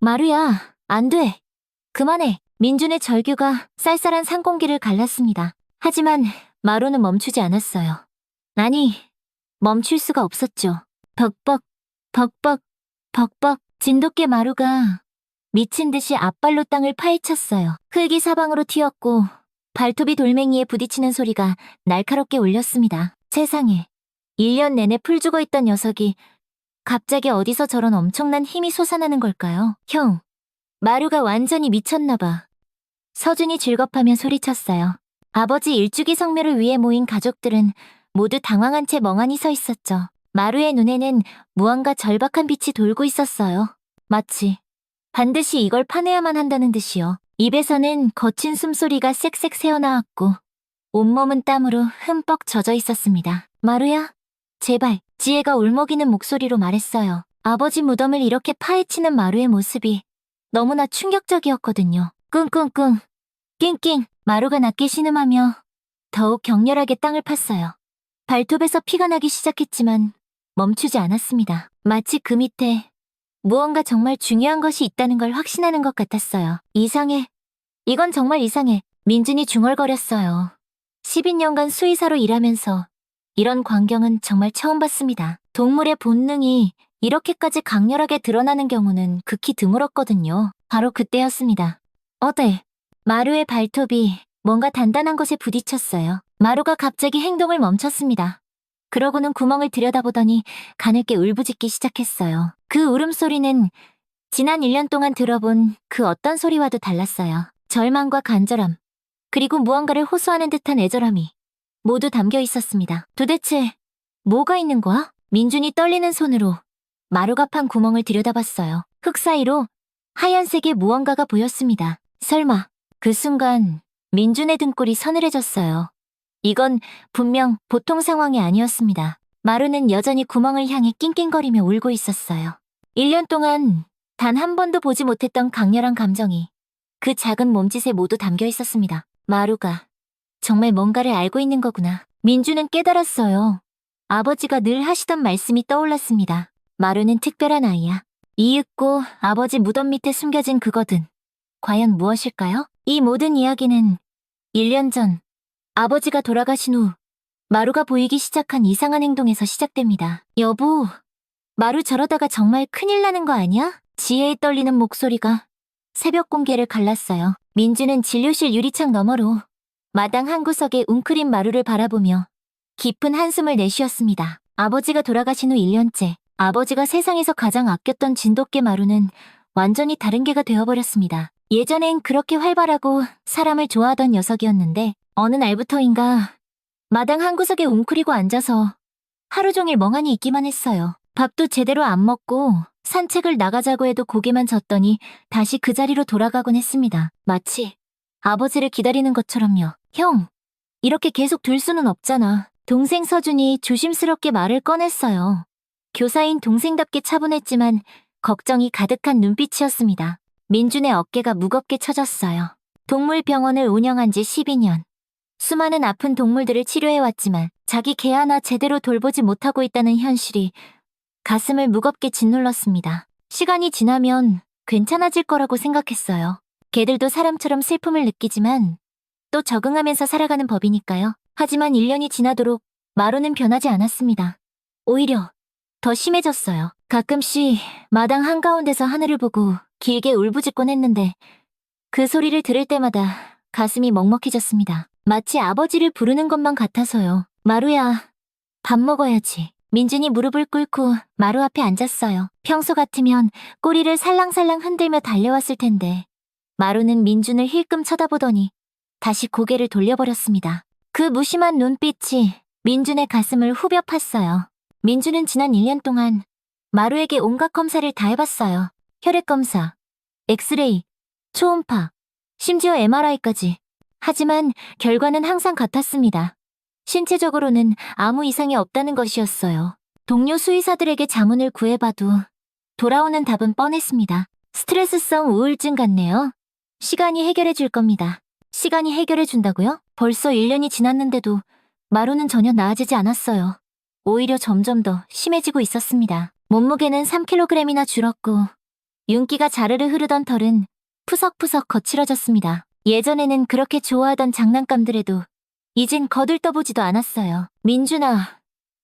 마루야, 안 돼. 그만해. 민준의 절규가 쌀쌀한 상공기를 갈랐습니다. 하지만 마루는 멈추지 않았어요. 아니, 멈출 수가 없었죠. 벅벅, 벅벅, 벅벅. 진돗개 마루가 미친 듯이 앞발로 땅을 파헤쳤어요. 흙이 사방으로 튀었고 발톱이 돌멩이에 부딪히는 소리가 날카롭게 울렸습니다. 세상에, 1년 내내 풀 죽어있던 녀석이 갑자기 어디서 저런 엄청난 힘이 솟아나는 걸까요? 형, 마루가 완전히 미쳤나 봐. 서준이 즐겁하며 소리쳤어요. 아버지 일주기 성묘를 위해 모인 가족들은 모두 당황한 채 멍하니 서 있었죠. 마루의 눈에는 무언가 절박한 빛이 돌고 있었어요. 마치 반드시 이걸 파내야만 한다는 듯이요. 입에서는 거친 숨소리가 쌕쌕 새어나왔고 온몸은 땀으로 흠뻑 젖어 있었습니다. 마루야, 제발. 지혜가 울먹이는 목소리로 말했어요. 아버지 무덤을 이렇게 파헤치는 마루의 모습이 너무나 충격적이었거든요. 끙끙끙, 낑낑. 마루가 낮게 신음하며 더욱 격렬하게 땅을 팠어요. 발톱에서 피가 나기 시작했지만 멈추지 않았습니다. 마치 그 밑에 무언가 정말 중요한 것이 있다는 걸 확신하는 것 같았어요. 이상해. 이건 정말 이상해. 민준이 중얼거렸어요. 12년간 수의사로 일하면서 이런 광경은 정말 처음 봤습니다. 동물의 본능이 이렇게까지 강렬하게 드러나는 경우는 극히 드물었거든요. 바로 그때였습니다. 어때? 마루의 발톱이 뭔가 단단한 것에 부딪혔어요. 마루가 갑자기 행동을 멈췄습니다. 그러고는 구멍을 들여다보더니 가늘게 울부짖기 시작했어요. 그 울음소리는 지난 1년 동안 들어본 그 어떤 소리와도 달랐어요. 절망과 간절함, 그리고 무언가를 호소하는 듯한 애절함이 모두 담겨 있었습니다. 도대체 뭐가 있는 거야? 민준이 떨리는 손으로 마루가 판 구멍을 들여다봤어요. 흙 사이로 하얀색의 무언가가 보였습니다. 설마. 그 순간 민준의 등골이 서늘해졌어요. 이건 분명 보통 상황이 아니었습니다. 마루는 여전히 구멍을 향해 낑낑거리며 울고 있었어요. 1년 동안 단 한 번도 보지 못했던 강렬한 감정이 그 작은 몸짓에 모두 담겨 있었습니다. 마루가 정말 뭔가를 알고 있는 거구나. 민주는 깨달았어요. 아버지가 늘 하시던 말씀이 떠올랐습니다. 마루는 특별한 아이야. 이윽고 아버지 무덤 밑에 숨겨진 그거든. 과연 무엇일까요? 이 모든 이야기는 1년 전 아버지가 돌아가신 후 마루가 보이기 시작한 이상한 행동에서 시작됩니다. 여보, 마루 저러다가 정말 큰일 나는 거 아니야? 지혜의 떨리는 목소리가 새벽 공기를 갈랐어요. 민주는 진료실 유리창 너머로 마당 한 구석에 웅크린 마루를 바라보며 깊은 한숨을 내쉬었습니다. 아버지가 돌아가신 후 1년째, 아버지가 세상에서 가장 아꼈던 진돗개 마루는 완전히 다른 개가 되어버렸습니다. 예전엔 그렇게 활발하고 사람을 좋아하던 녀석이었는데 어느 날부터인가 마당 한 구석에 웅크리고 앉아서 하루 종일 멍하니 있기만 했어요. 밥도 제대로 안 먹고 산책을 나가자고 해도 고개만 젓더니 다시 그 자리로 돌아가곤 했습니다. 마치 아버지를 기다리는 것처럼요. 형, 이렇게 계속 둘 수는 없잖아. 동생 서준이 조심스럽게 말을 꺼냈어요. 교사인 동생답게 차분했지만 걱정이 가득한 눈빛이었습니다. 민준의 어깨가 무겁게 처졌어요. 동물병원을 운영한 지 12년. 수많은 아픈 동물들을 치료해왔지만 자기 개 하나 제대로 돌보지 못하고 있다는 현실이 가슴을 무겁게 짓눌렀습니다. 시간이 지나면 괜찮아질 거라고 생각했어요. 개들도 사람처럼 슬픔을 느끼지만 또 적응하면서 살아가는 법이니까요. 하지만 1년이 지나도록 마루는 변하지 않았습니다. 오히려 더 심해졌어요. 가끔씩 마당 한가운데서 하늘을 보고 길게 울부짖곤 했는데 그 소리를 들을 때마다 가슴이 먹먹해졌습니다. 마치 아버지를 부르는 것만 같아서요. 마루야, 밥 먹어야지. 민준이 무릎을 꿇고 마루 앞에 앉았어요. 평소 같으면 꼬리를 살랑살랑 흔들며 달려왔을 텐데 마루는 민준을 힐끔 쳐다보더니 다시 고개를 돌려버렸습니다. 그 무심한 눈빛이 민준의 가슴을 후벼 팠어요. 민준은 지난 1년 동안 마루에게 온갖 검사를 다 해봤어요. 혈액 검사, 엑스레이, 초음파, 심지어 MRI까지. 하지만 결과는 항상 같았습니다. 신체적으로는 아무 이상이 없다는 것이었어요. 동료 수의사들에게 자문을 구해봐도 돌아오는 답은 뻔했습니다. 스트레스성 우울증 같네요. 시간이 해결해 줄 겁니다. 시간이 해결해 준다고요? 벌써 1년이 지났는데도 마루는 전혀 나아지지 않았어요. 오히려 점점 더 심해지고 있었습니다. 몸무게는 3kg이나 줄었고 윤기가 자르르 흐르던 털은 푸석푸석 거칠어졌습니다. 예전에는 그렇게 좋아하던 장난감들에도 이젠 거들떠보지도 않았어요. 민준아,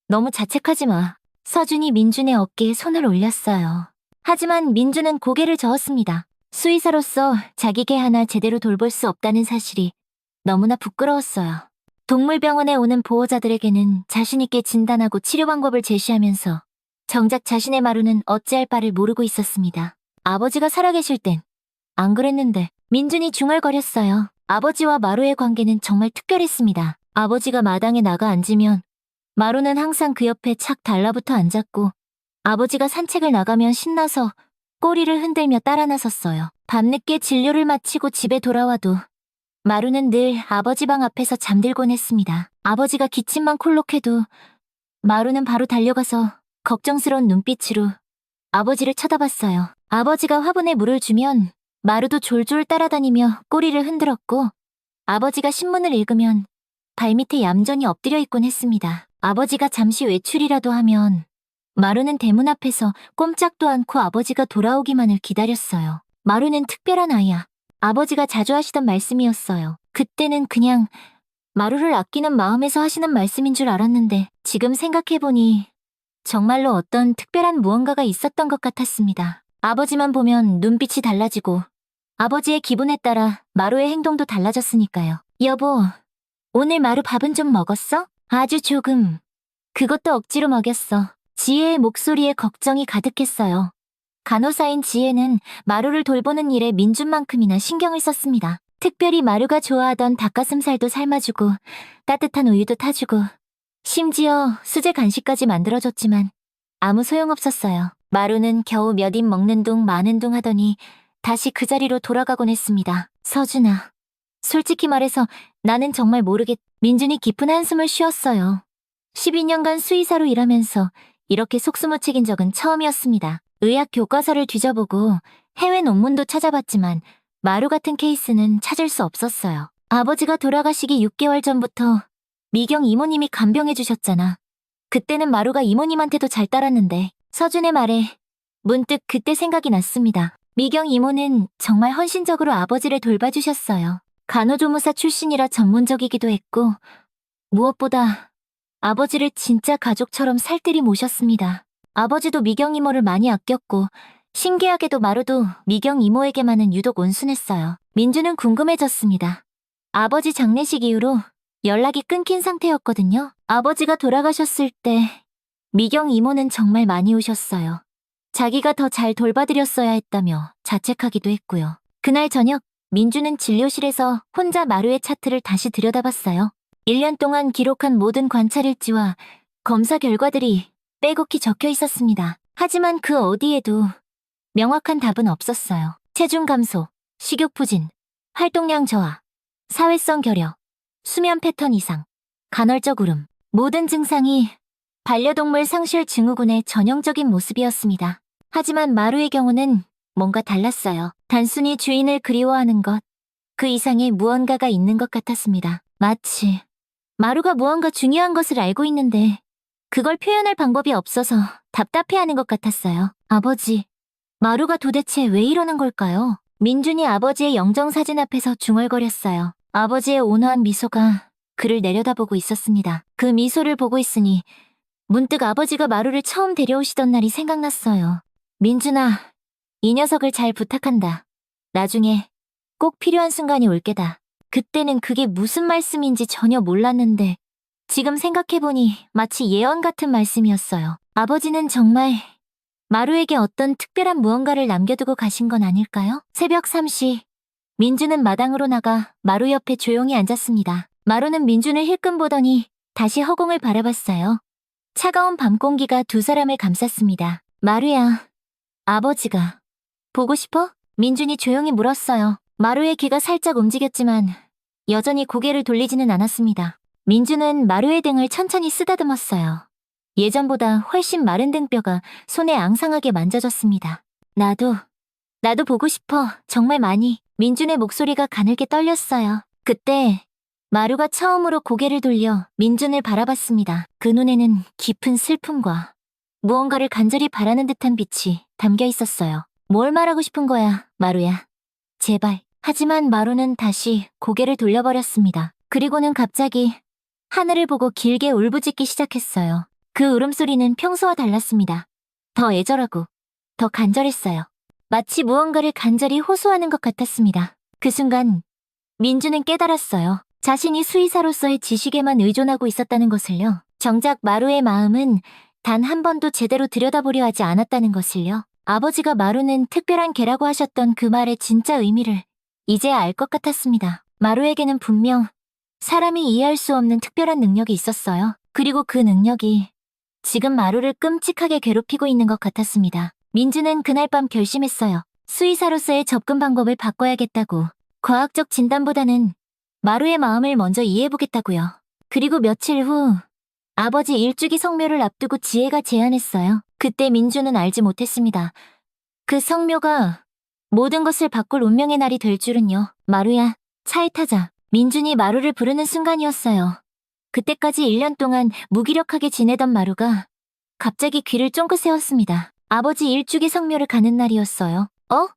너무 자책하지 마. 서준이 민준의 어깨에 손을 올렸어요. 하지만 민준은 고개를 저었습니다. 수의사로서 자기 개 하나 제대로 돌볼 수 없다는 사실이 너무나 부끄러웠어요. 동물병원에 오는 보호자들에게는 자신있게 진단하고 치료 방법을 제시하면서 정작 자신의 마루는 어찌할 바를 모르고 있었습니다. 아버지가 살아계실 땐 안 그랬는데. 민준이 중얼거렸어요. 아버지와 마루의 관계는 정말 특별했습니다. 아버지가 마당에 나가 앉으면 마루는 항상 그 옆에 착 달라붙어 앉았고, 아버지가 산책을 나가면 신나서 꼬리를 흔들며 따라 나섰어요. 밤늦게 진료를 마치고 집에 돌아와도 마루는 늘 아버지 방 앞에서 잠들곤 했습니다. 아버지가 기침만 콜록해도 마루는 바로 달려가서 걱정스러운 눈빛으로 아버지를 쳐다봤어요. 아버지가 화분에 물을 주면 마루도 졸졸 따라다니며 꼬리를 흔들었고, 아버지가 신문을 읽으면 발밑에 얌전히 엎드려 있곤 했습니다. 아버지가 잠시 외출이라도 하면 마루는 대문 앞에서 꼼짝도 않고 아버지가 돌아오기만을 기다렸어요. 마루는 특별한 아이야. 아버지가 자주 하시던 말씀이었어요. 그때는 그냥 마루를 아끼는 마음에서 하시는 말씀인 줄 알았는데, 지금 생각해보니 정말로 어떤 특별한 무언가가 있었던 것 같았습니다. 아버지만 보면 눈빛이 달라지고 아버지의 기분에 따라 마루의 행동도 달라졌으니까요. 여보, 오늘 마루 밥은 좀 먹었어? 아주 조금. 그것도 억지로 먹였어. 지혜의 목소리에 걱정이 가득했어요. 간호사인 지혜는 마루를 돌보는 일에 민준만큼이나 신경을 썼습니다. 특별히 마루가 좋아하던 닭가슴살도 삶아주고 따뜻한 우유도 타주고 심지어 수제 간식까지 만들어줬지만 아무 소용없었어요. 마루는 겨우 몇 입 먹는 둥 마는 둥 하더니 다시 그 자리로 돌아가곤 했습니다. 서준아, 솔직히 말해서 나는 정말 민준이 깊은 한숨을 쉬었어요. 12년간 수의사로 일하면서 이렇게 속수무책인 적은 처음이었습니다. 의학 교과서를 뒤져보고 해외 논문도 찾아봤지만 마루 같은 케이스는 찾을 수 없었어요. 아버지가 돌아가시기 6개월 전부터 미경 이모님이 간병해주셨잖아. 그때는 마루가 이모님한테도 잘 따랐는데. 서준의 말에 문득 그때 생각이 났습니다. 미경 이모는 정말 헌신적으로 아버지를 돌봐주셨어요. 간호조무사 출신이라 전문적이기도 했고, 무엇보다 아버지를 진짜 가족처럼 살뜰히 모셨습니다. 아버지도 미경 이모를 많이 아꼈고, 신기하게도 마루도 미경 이모에게만은 유독 온순했어요. 민주는 궁금해졌습니다. 아버지 장례식 이후로 연락이 끊긴 상태였거든요. 아버지가 돌아가셨을 때 미경 이모는 정말 많이 우셨어요. 자기가 더 잘 돌봐드렸어야 했다며 자책하기도 했고요. 그날 저녁 민주는 진료실에서 혼자 마루의 차트를 다시 들여다봤어요. 1년 동안 기록한 모든 관찰일지와 검사 결과들이 빼곡히 적혀 있었습니다. 하지만 그 어디에도 명확한 답은 없었어요. 체중 감소, 식욕 부진, 활동량 저하, 사회성 결여, 수면 패턴 이상, 간헐적 울음, 모든 증상이 반려동물 상실 증후군의 전형적인 모습이었습니다. 하지만 마루의 경우는 뭔가 달랐어요. 단순히 주인을 그리워하는 것, 그 이상의 무언가가 있는 것 같았습니다. 마치 마루가 무언가 중요한 것을 알고 있는데 그걸 표현할 방법이 없어서 답답해하는 것 같았어요. 아버지, 마루가 도대체 왜 이러는 걸까요? 민준이 아버지의 영정사진 앞에서 중얼거렸어요. 아버지의 온화한 미소가 그를 내려다보고 있었습니다. 그 미소를 보고 있으니 문득 아버지가 마루를 처음 데려오시던 날이 생각났어요. 민준아, 이 녀석을 잘 부탁한다. 나중에 꼭 필요한 순간이 올 게다. 그때는 그게 무슨 말씀인지 전혀 몰랐는데 지금 생각해보니 마치 예언 같은 말씀이었어요. 아버지는 정말 마루에게 어떤 특별한 무언가를 남겨두고 가신 건 아닐까요? 새벽 3시, 민주는 마당으로 나가 마루 옆에 조용히 앉았습니다. 마루는 민준을 힐끔 보더니 다시 허공을 바라봤어요. 차가운 밤 공기가 두 사람을 감쌌습니다. 마루야, 아버지가 보고 싶어? 민준이 조용히 물었어요. 마루의 귀가 살짝 움직였지만 여전히 고개를 돌리지는 않았습니다. 민준은 마루의 등을 천천히 쓰다듬었어요. 예전보다 훨씬 마른 등뼈가 손에 앙상하게 만져졌습니다. 나도 보고 싶어. 정말 많이. 민준의 목소리가 가늘게 떨렸어요. 그때 마루가 처음으로 고개를 돌려 민준을 바라봤습니다. 그 눈에는 깊은 슬픔과 무언가를 간절히 바라는 듯한 빛이 담겨 있었어요. 뭘 말하고 싶은 거야, 마루야. 제발. 하지만 마루는 다시 고개를 돌려버렸습니다. 그리고는 갑자기 하늘을 보고 길게 울부짖기 시작했어요. 그 울음소리는 평소와 달랐습니다. 더 애절하고 더 간절했어요. 마치 무언가를 간절히 호소하는 것 같았습니다. 그 순간 민주는 깨달았어요. 자신이 수의사로서의 지식에만 의존하고 있었다는 것을요. 정작 마루의 마음은 단 한 번도 제대로 들여다보려 하지 않았다는 것을요. 아버지가 마루는 특별한 개라고 하셨던 그 말의 진짜 의미를 이제야 알 것 같았습니다. 마루에게는 분명 사람이 이해할 수 없는 특별한 능력이 있었어요. 그리고 그 능력이 지금 마루를 끔찍하게 괴롭히고 있는 것 같았습니다. 민주는 그날 밤 결심했어요. 수의사로서의 접근 방법을 바꿔야겠다고. 과학적 진단보다는 마루의 마음을 먼저 이해해보겠다고요. 그리고 며칠 후 아버지 일주기 성묘를 앞두고 지혜가 제안했어요. 그때 민주는 알지 못했습니다. 그 성묘가 모든 것을 바꿀 운명의 날이 될 줄은요. 마루야, 차에 타자. 민준이 마루를 부르는 순간이었어요. 그때까지 1년 동안 무기력하게 지내던 마루가 갑자기 귀를 쫑긋 세웠습니다. 아버지 일주기 성묘를 가는 날이었어요. 어?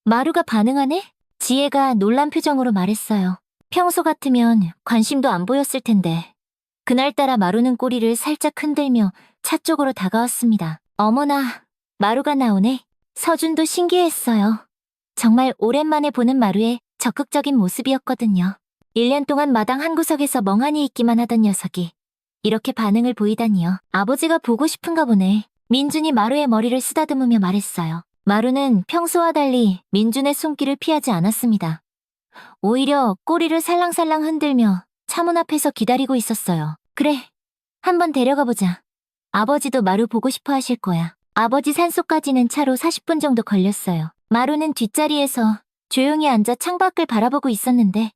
마루가 반응하네? 지혜가 놀란 표정으로 말했어요. 평소 같으면 관심도 안 보였을 텐데. 그날따라 마루는 꼬리를 살짝 흔들며 차 쪽으로 다가왔습니다. 어머나, 마루가 나오네. 서준도 신기했어요. 정말 오랜만에 보는 마루의 적극적인 모습이었거든요. 1년 동안 마당 한 구석에서 멍하니 있기만 하던 녀석이 이렇게 반응을 보이다니요. 아버지가 보고 싶은가 보네. 민준이 마루의 머리를 쓰다듬으며 말했어요. 마루는 평소와 달리 민준의 손길을 피하지 않았습니다. 오히려 꼬리를 살랑살랑 흔들며 차문 앞에서 기다리고 있었어요. 그래, 한번 데려가 보자. 아버지도 마루 보고 싶어 하실 거야. 아버지 산속까지는 차로 40분 정도 걸렸어요. 마루는 뒷자리에서 조용히 앉아 창밖을 바라보고 있었는데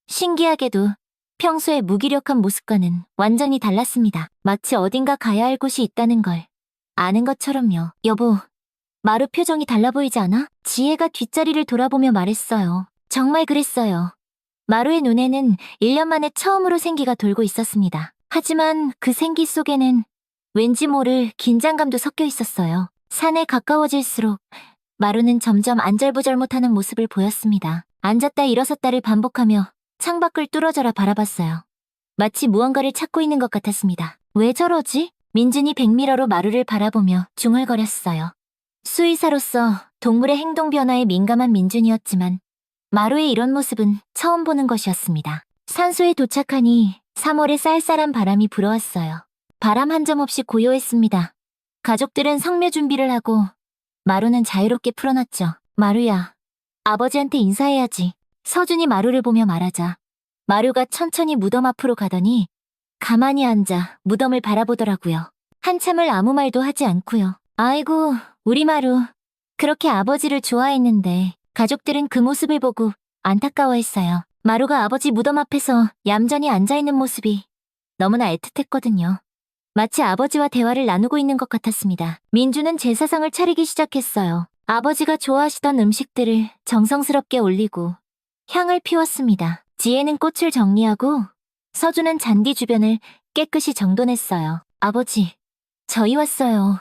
신기하게도 평소의 무기력한 모습과는 완전히 달랐습니다. 마치 어딘가 가야 할 곳이 있다는 걸 아는 것처럼요. 여보, 마루 표정이 달라 보이지 않아? 지혜가 뒷자리를 돌아보며 말했어요. 정말 그랬어요. 마루의 눈에는 1년 만에 처음으로 생기가 돌고 있었습니다. 하지만 그 생기 속에는 왠지 모를 긴장감도 섞여 있었어요. 산에 가까워질수록 마루는 점점 안절부절 못하는 모습을 보였습니다. 앉았다 일어섰다를 반복하며 창밖을 뚫어져라 바라봤어요. 마치 무언가를 찾고 있는 것 같았습니다. 왜 저러지? 민준이 백미러로 마루를 바라보며 중얼거렸어요. 수의사로서 동물의 행동 변화에 민감한 민준이었지만 마루의 이런 모습은 처음 보는 것이었습니다. 산소에 도착하니 3월의 쌀쌀한 바람이 불어왔어요. 바람 한 점 없이 고요했습니다. 가족들은 성묘 준비를 하고 마루는 자유롭게 풀어놨죠. 마루야, 아버지한테 인사해야지. 서준이 마루를 보며 말하자 마루가 천천히 무덤 앞으로 가더니 가만히 앉아 무덤을 바라보더라고요. 한참을 아무 말도 하지 않고요. 아이고, 우리 마루. 그렇게 아버지를 좋아했는데 가족들은 그 모습을 보고 안타까워했어요. 마루가 아버지 무덤 앞에서 얌전히 앉아있는 모습이 너무나 애틋했거든요. 마치 아버지와 대화를 나누고 있는 것 같았습니다. 민주는 제사상을 차리기 시작했어요. 아버지가 좋아하시던 음식들을 정성스럽게 올리고 향을 피웠습니다. 지혜는 꽃을 정리하고 서준은 잔디 주변을 깨끗이 정돈했어요. 아버지, 저희 왔어요.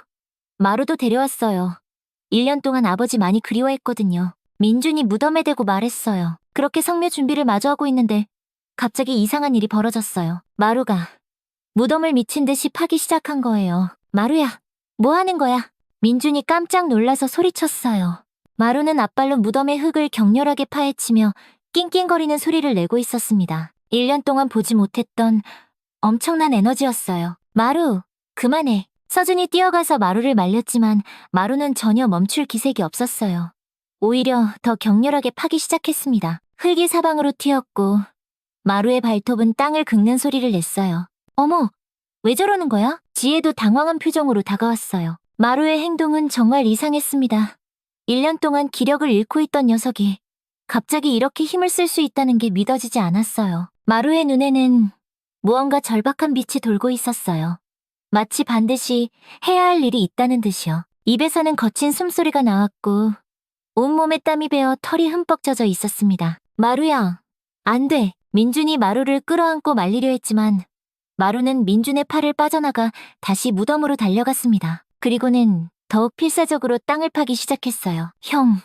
마루도 데려왔어요. 1년 동안 아버지 많이 그리워했거든요. 민준이 무덤에 대고 말했어요. 그렇게 성묘 준비를 마저 하고 있는데 갑자기 이상한 일이 벌어졌어요. 마루가 무덤을 미친 듯이 파기 시작한 거예요. 마루야, 뭐 하는 거야? 민준이 깜짝 놀라서 소리쳤어요. 마루는 앞발로 무덤의 흙을 격렬하게 파헤치며 낑낑거리는 소리를 내고 있었습니다. 1년 동안 보지 못했던 엄청난 에너지였어요. 마루, 그만해. 서준이 뛰어가서 마루를 말렸지만 마루는 전혀 멈출 기색이 없었어요. 오히려 더 격렬하게 파기 시작했습니다. 흙이 사방으로 튀었고 마루의 발톱은 땅을 긁는 소리를 냈어요. 어머, 왜 저러는 거야? 지혜도 당황한 표정으로 다가왔어요. 마루의 행동은 정말 이상했습니다. 1년 동안 기력을 잃고 있던 녀석이 갑자기 이렇게 힘을 쓸 수 있다는 게 믿어지지 않았어요. 마루의 눈에는 무언가 절박한 빛이 돌고 있었어요. 마치 반드시 해야 할 일이 있다는 듯이요. 입에서는 거친 숨소리가 나왔고 온몸에 땀이 배어 털이 흠뻑 젖어 있었습니다. 마루야, 안 돼. 민준이 마루를 끌어안고 말리려 했지만 마루는 민준의 팔을 빠져나가 다시 무덤으로 달려갔습니다. 그리고는 더욱 필사적으로 땅을 파기 시작했어요. 형,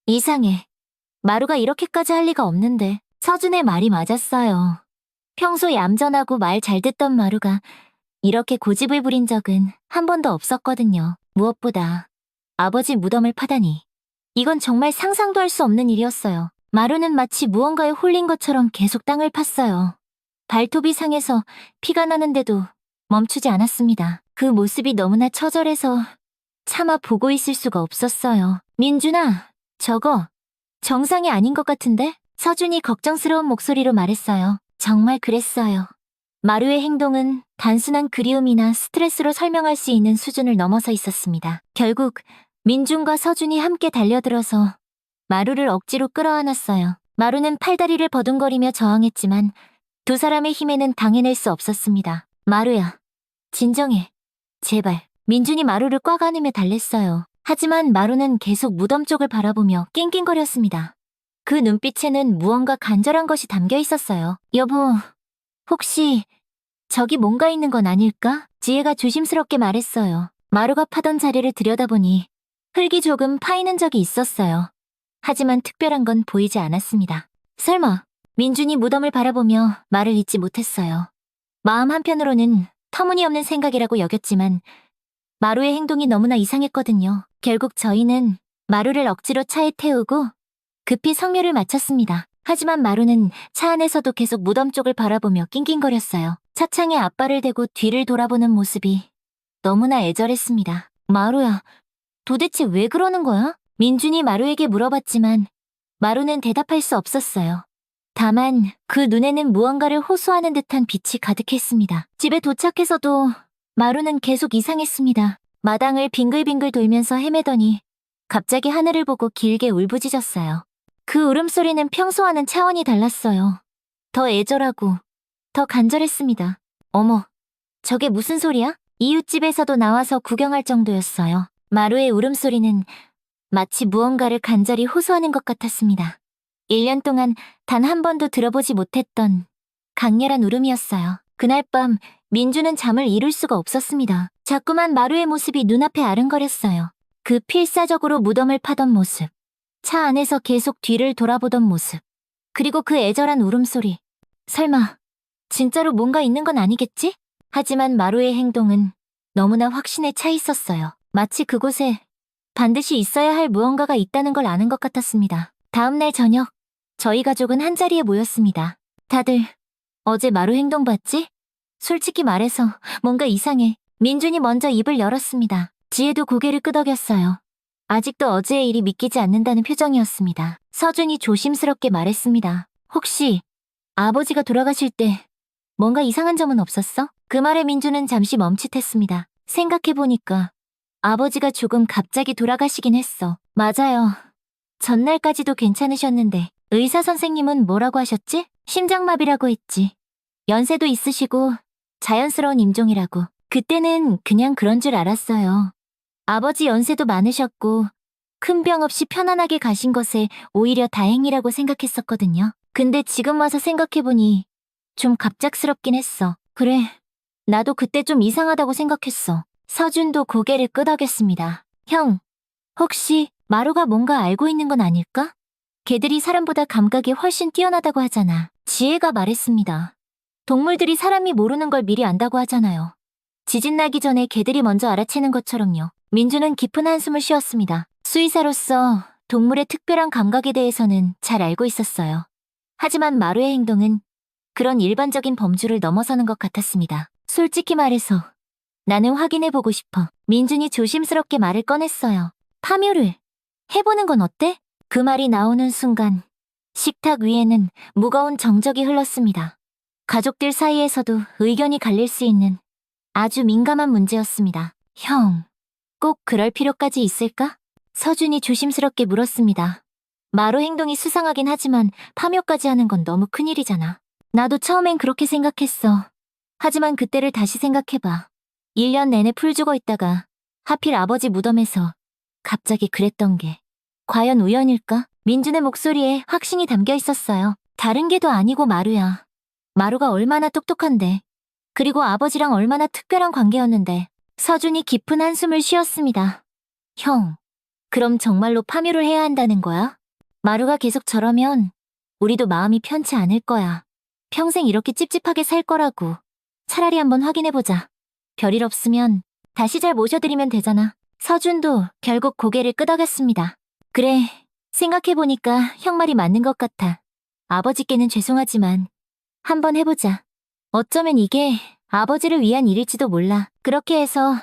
이상해. 마루가 이렇게까지 할 리가 없는데. 서준의 말이 맞았어요. 평소 얌전하고 말 잘 듣던 마루가 이렇게 고집을 부린 적은 한 번도 없었거든요. 무엇보다 아버지 무덤을 파다니. 이건 정말 상상도 할 수 없는 일이었어요. 마루는 마치 무언가에 홀린 것처럼 계속 땅을 팠어요. 발톱이 상해서 피가 나는데도 멈추지 않았습니다. 그 모습이 너무나 처절해서 차마 보고 있을 수가 없었어요. 민준아, 저거 정상이 아닌 것 같은데? 서준이 걱정스러운 목소리로 말했어요. 정말 그랬어요. 마루의 행동은 단순한 그리움이나 스트레스로 설명할 수 있는 수준을 넘어서 있었습니다. 결국 민준과 서준이 함께 달려들어서 마루를 억지로 끌어안았어요. 마루는 팔다리를 버둥거리며 저항했지만 두 사람의 힘에는 당해낼 수 없었습니다. 마루야, 진정해. 제발. 민준이 마루를 꽉 안으며 달랬어요. 하지만 마루는 계속 무덤 쪽을 바라보며 낑낑거렸습니다. 그 눈빛에는 무언가 간절한 것이 담겨 있었어요. 여보, 혹시 저기 뭔가 있는 건 아닐까? 지혜가 조심스럽게 말했어요. 마루가 파던 자리를 들여다보니 흙이 조금 파이는 적이 있었어요. 하지만 특별한 건 보이지 않았습니다. 설마, 민준이 무덤을 바라보며 말을 잇지 못했어요. 마음 한편으로는 터무니없는 생각이라고 여겼지만 마루의 행동이 너무나 이상했거든요. 결국 저희는 마루를 억지로 차에 태우고 급히 성묘를 마쳤습니다. 하지만 마루는 차 안에서도 계속 무덤 쪽을 바라보며 낑낑거렸어요. 차창에 앞발을 대고 뒤를 돌아보는 모습이 너무나 애절했습니다. 마루야, 도대체 왜 그러는 거야? 민준이 마루에게 물어봤지만 마루는 대답할 수 없었어요. 다만 그 눈에는 무언가를 호소하는 듯한 빛이 가득했습니다. 집에 도착해서도 마루는 계속 이상했습니다. 마당을 빙글빙글 돌면서 헤매더니 갑자기 하늘을 보고 길게 울부짖었어요. 그 울음소리는 평소와는 차원이 달랐어요. 더 애절하고 더 간절했습니다. 어머, 저게 무슨 소리야? 이웃집에서도 나와서 구경할 정도였어요. 마루의 울음소리는 마치 무언가를 간절히 호소하는 것 같았습니다. 1년 동안 단 한 번도 들어보지 못했던 강렬한 울음이었어요. 그날 밤 민주는 잠을 이룰 수가 없었습니다. 자꾸만 마루의 모습이 눈앞에 아른거렸어요. 그 필사적으로 무덤을 파던 모습, 차 안에서 계속 뒤를 돌아보던 모습, 그리고 그 애절한 울음소리. 설마 진짜로 뭔가 있는 건 아니겠지? 하지만 마루의 행동은 너무나 확신에 차 있었어요. 마치 그곳에 반드시 있어야 할 무언가가 있다는 걸 아는 것 같았습니다. 다음날 저녁, 저희 가족은 한자리에 모였습니다. 다들 어제 마루 행동 봤지? 솔직히 말해서 뭔가 이상해. 민준이 먼저 입을 열었습니다. 지혜도 고개를 끄덕였어요. 아직도 어제의 일이 믿기지 않는다는 표정이었습니다. 서준이 조심스럽게 말했습니다. 혹시 아버지가 돌아가실 때 뭔가 이상한 점은 없었어? 그 말에 민준은 잠시 멈칫했습니다. 생각해보니까 아버지가 조금 갑자기 돌아가시긴 했어. 맞아요. 전날까지도 괜찮으셨는데 의사 선생님은 뭐라고 하셨지? 심장마비라고 했지. 연세도 있으시고 자연스러운 임종이라고. 그때는 그냥 그런 줄 알았어요. 아버지 연세도 많으셨고 큰 병 없이 편안하게 가신 것에 오히려 다행이라고 생각했었거든요. 근데 지금 와서 생각해보니 좀 갑작스럽긴 했어. 그래, 나도 그때 좀 이상하다고 생각했어. 서준도 고개를 끄덕였습니다. 형, 혹시 마루가 뭔가 알고 있는 건 아닐까? 개들이 사람보다 감각이 훨씬 뛰어나다고 하잖아. 지혜가 말했습니다. 동물들이 사람이 모르는 걸 미리 안다고 하잖아요. 지진 나기 전에 개들이 먼저 알아채는 것처럼요. 민주는 깊은 한숨을 쉬었습니다. 수의사로서 동물의 특별한 감각에 대해서는 잘 알고 있었어요. 하지만 마루의 행동은 그런 일반적인 범주를 넘어서는 것 같았습니다. 솔직히 말해서 나는 확인해보고 싶어. 민준이 조심스럽게 말을 꺼냈어요. 파묘를 해보는 건 어때? 그 말이 나오는 순간 식탁 위에는 무거운 정적이 흘렀습니다. 가족들 사이에서도 의견이 갈릴 수 있는 아주 민감한 문제였습니다. 형, 꼭 그럴 필요까지 있을까? 서준이 조심스럽게 물었습니다. 마루 행동이 수상하긴 하지만 파묘까지 하는 건 너무 큰일이잖아. 나도 처음엔 그렇게 생각했어. 하지만 그때를 다시 생각해봐. 1년 내내 풀 죽어 있다가 하필 아버지 무덤에서 갑자기 그랬던 게 과연 우연일까? 민준의 목소리에 확신이 담겨 있었어요. 다른 게도 아니고 마루야. 마루가 얼마나 똑똑한데. 그리고 아버지랑 얼마나 특별한 관계였는데. 서준이 깊은 한숨을 쉬었습니다. 형, 그럼 정말로 파묘를 해야 한다는 거야? 마루가 계속 저러면 우리도 마음이 편치 않을 거야. 평생 이렇게 찝찝하게 살 거라고. 차라리 한번 확인해보자. 별일 없으면 다시 잘 모셔드리면 되잖아. 서준도 결국 고개를 끄덕였습니다. 그래, 생각해보니까 형 말이 맞는 것 같아. 아버지께는 죄송하지만 한번 해보자. 어쩌면 이게 아버지를 위한 일일지도 몰라. 그렇게 해서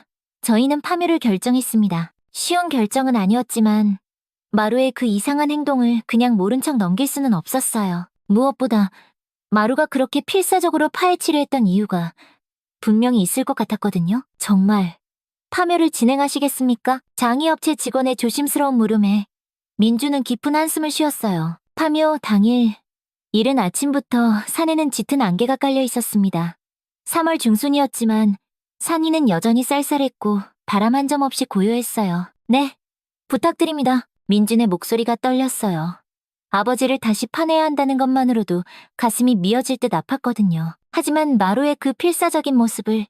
저희는 파묘를 결정했습니다. 쉬운 결정은 아니었지만 마루의 그 이상한 행동을 그냥 모른 척 넘길 수는 없었어요. 무엇보다 마루가 그렇게 필사적으로 파헤치려 했던 이유가 분명히 있을 것 같았거든요. 정말 파묘를 진행하시겠습니까? 장의업체 직원의 조심스러운 물음에 민주는 깊은 한숨을 쉬었어요. 파묘 당일 이른 아침부터 산에는 짙은 안개가 깔려 있었습니다. 3월 중순이었지만 산 위는 여전히 쌀쌀했고 바람 한 점 없이 고요했어요. 네, 부탁드립니다. 민준의 목소리가 떨렸어요. 아버지를 다시 파내야 한다는 것만으로도 가슴이 미어질 듯 아팠거든요. 하지만 마루의 그 필사적인 모습을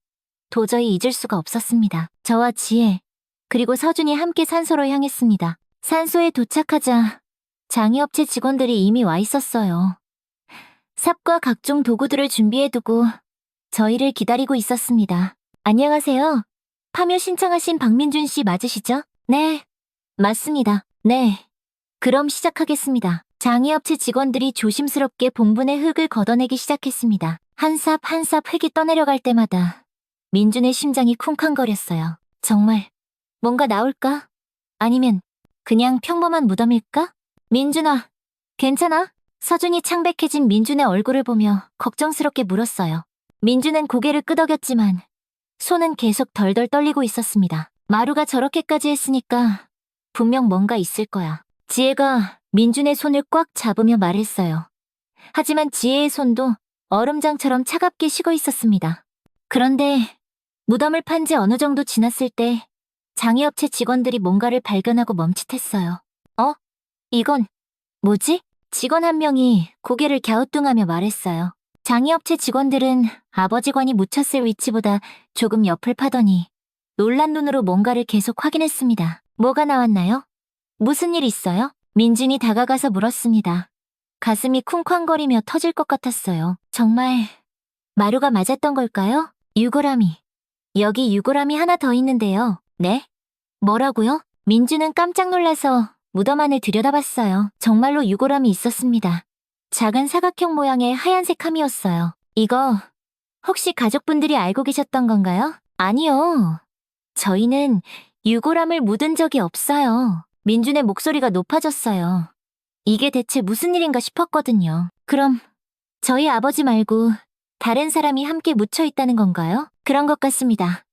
도저히 잊을 수가 없었습니다. 저와 지혜, 그리고 서준이 함께 산소로 향했습니다. 산소에 도착하자 장의업체 직원들이 이미 와 있었어요. 삽과 각종 도구들을 준비해두고 저희를 기다리고 있었습니다. 안녕하세요. 파묘 신청하신 박민준 씨 맞으시죠? 네, 맞습니다. 네. 그럼 시작하겠습니다. 장의업체 직원들이 조심스럽게 봉분의 흙을 걷어내기 시작했습니다. 한 삽 한 삽 흙이 떠내려갈 때마다 민준의 심장이 쿵쾅거렸어요. 정말 뭔가 나올까? 아니면 그냥 평범한 무덤일까? 민준아, 괜찮아? 서준이 창백해진 민준의 얼굴을 보며 걱정스럽게 물었어요. 민준은 고개를 끄덕였지만 손은 계속 덜덜 떨리고 있었습니다. 마루가 저렇게까지 했으니까 분명 뭔가 있을 거야. 지혜가 민준의 손을 꽉 잡으며 말했어요. 하지만 지혜의 손도 얼음장처럼 차갑게 식어 있었습니다. 그런데 무덤을 판 지 어느 정도 지났을 때 장의업체 직원들이 뭔가를 발견하고 멈칫했어요. 이건 뭐지? 직원 한 명이 고개를 갸우뚱하며 말했어요. 장의업체 직원들은 아버지관이 묻혔을 위치보다 조금 옆을 파더니 놀란 눈으로 뭔가를 계속 확인했습니다. 뭐가 나왔나요? 무슨 일 있어요? 민준이 다가가서 물었습니다. 가슴이 쿵쾅거리며 터질 것 같았어요. 정말 마루가 맞았던 걸까요? 유골함이. 여기 유골함이 하나 더 있는데요. 네? 뭐라고요? 민준은 깜짝 놀라서 무덤 안을 들여다봤어요. 정말로 유골함이 있었습니다. 작은 사각형 모양의 하얀색 함이었어요. 이거 혹시 가족분들이 알고 계셨던 건가요? 아니요. 저희는 유골함을 묻은 적이 없어요. 민준의 목소리가 높아졌어요. 이게 대체 무슨 일인가 싶었거든요. 그럼 저희 아버지 말고 다른 사람이 함께 묻혀 있다는 건가요? 그런 것 같습니다.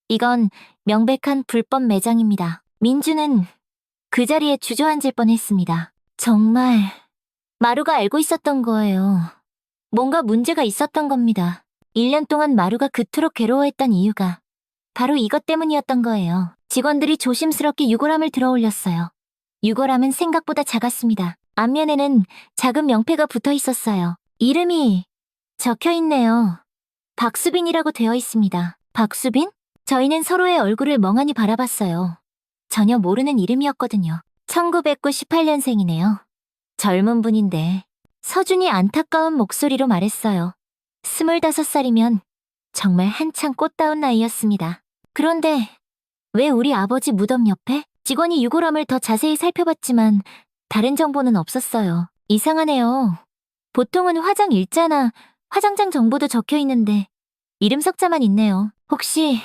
이건 명백한 불법 매장입니다. 민준은 그 자리에 주저앉을 뻔했습니다. 정말 마루가 알고 있었던 거예요. 뭔가 문제가 있었던 겁니다. 1년 동안 마루가 그토록 괴로워했던 이유가 바로 이것 때문이었던 거예요. 직원들이 조심스럽게 유골함을 들어올렸어요. 유골함은 생각보다 작았습니다. 앞면에는 작은 명패가 붙어 있었어요. 이름이 적혀 있네요. 박수빈이라고 되어 있습니다. 박수빈? 저희는 서로의 얼굴을 멍하니 바라봤어요. 전혀 모르는 이름이었거든요. 1998년생이네요. 젊은 분인데 서준이 안타까운 목소리로 말했어요. 25살이면 정말 한창 꽃다운 나이였습니다. 그런데 왜 우리 아버지 무덤 옆에? 직원이 유골함을 더 자세히 살펴봤지만 다른 정보는 없었어요. 이상하네요. 보통은 화장 일자나 화장장 정보도 적혀 있는데 이름 석자만 있네요. 혹시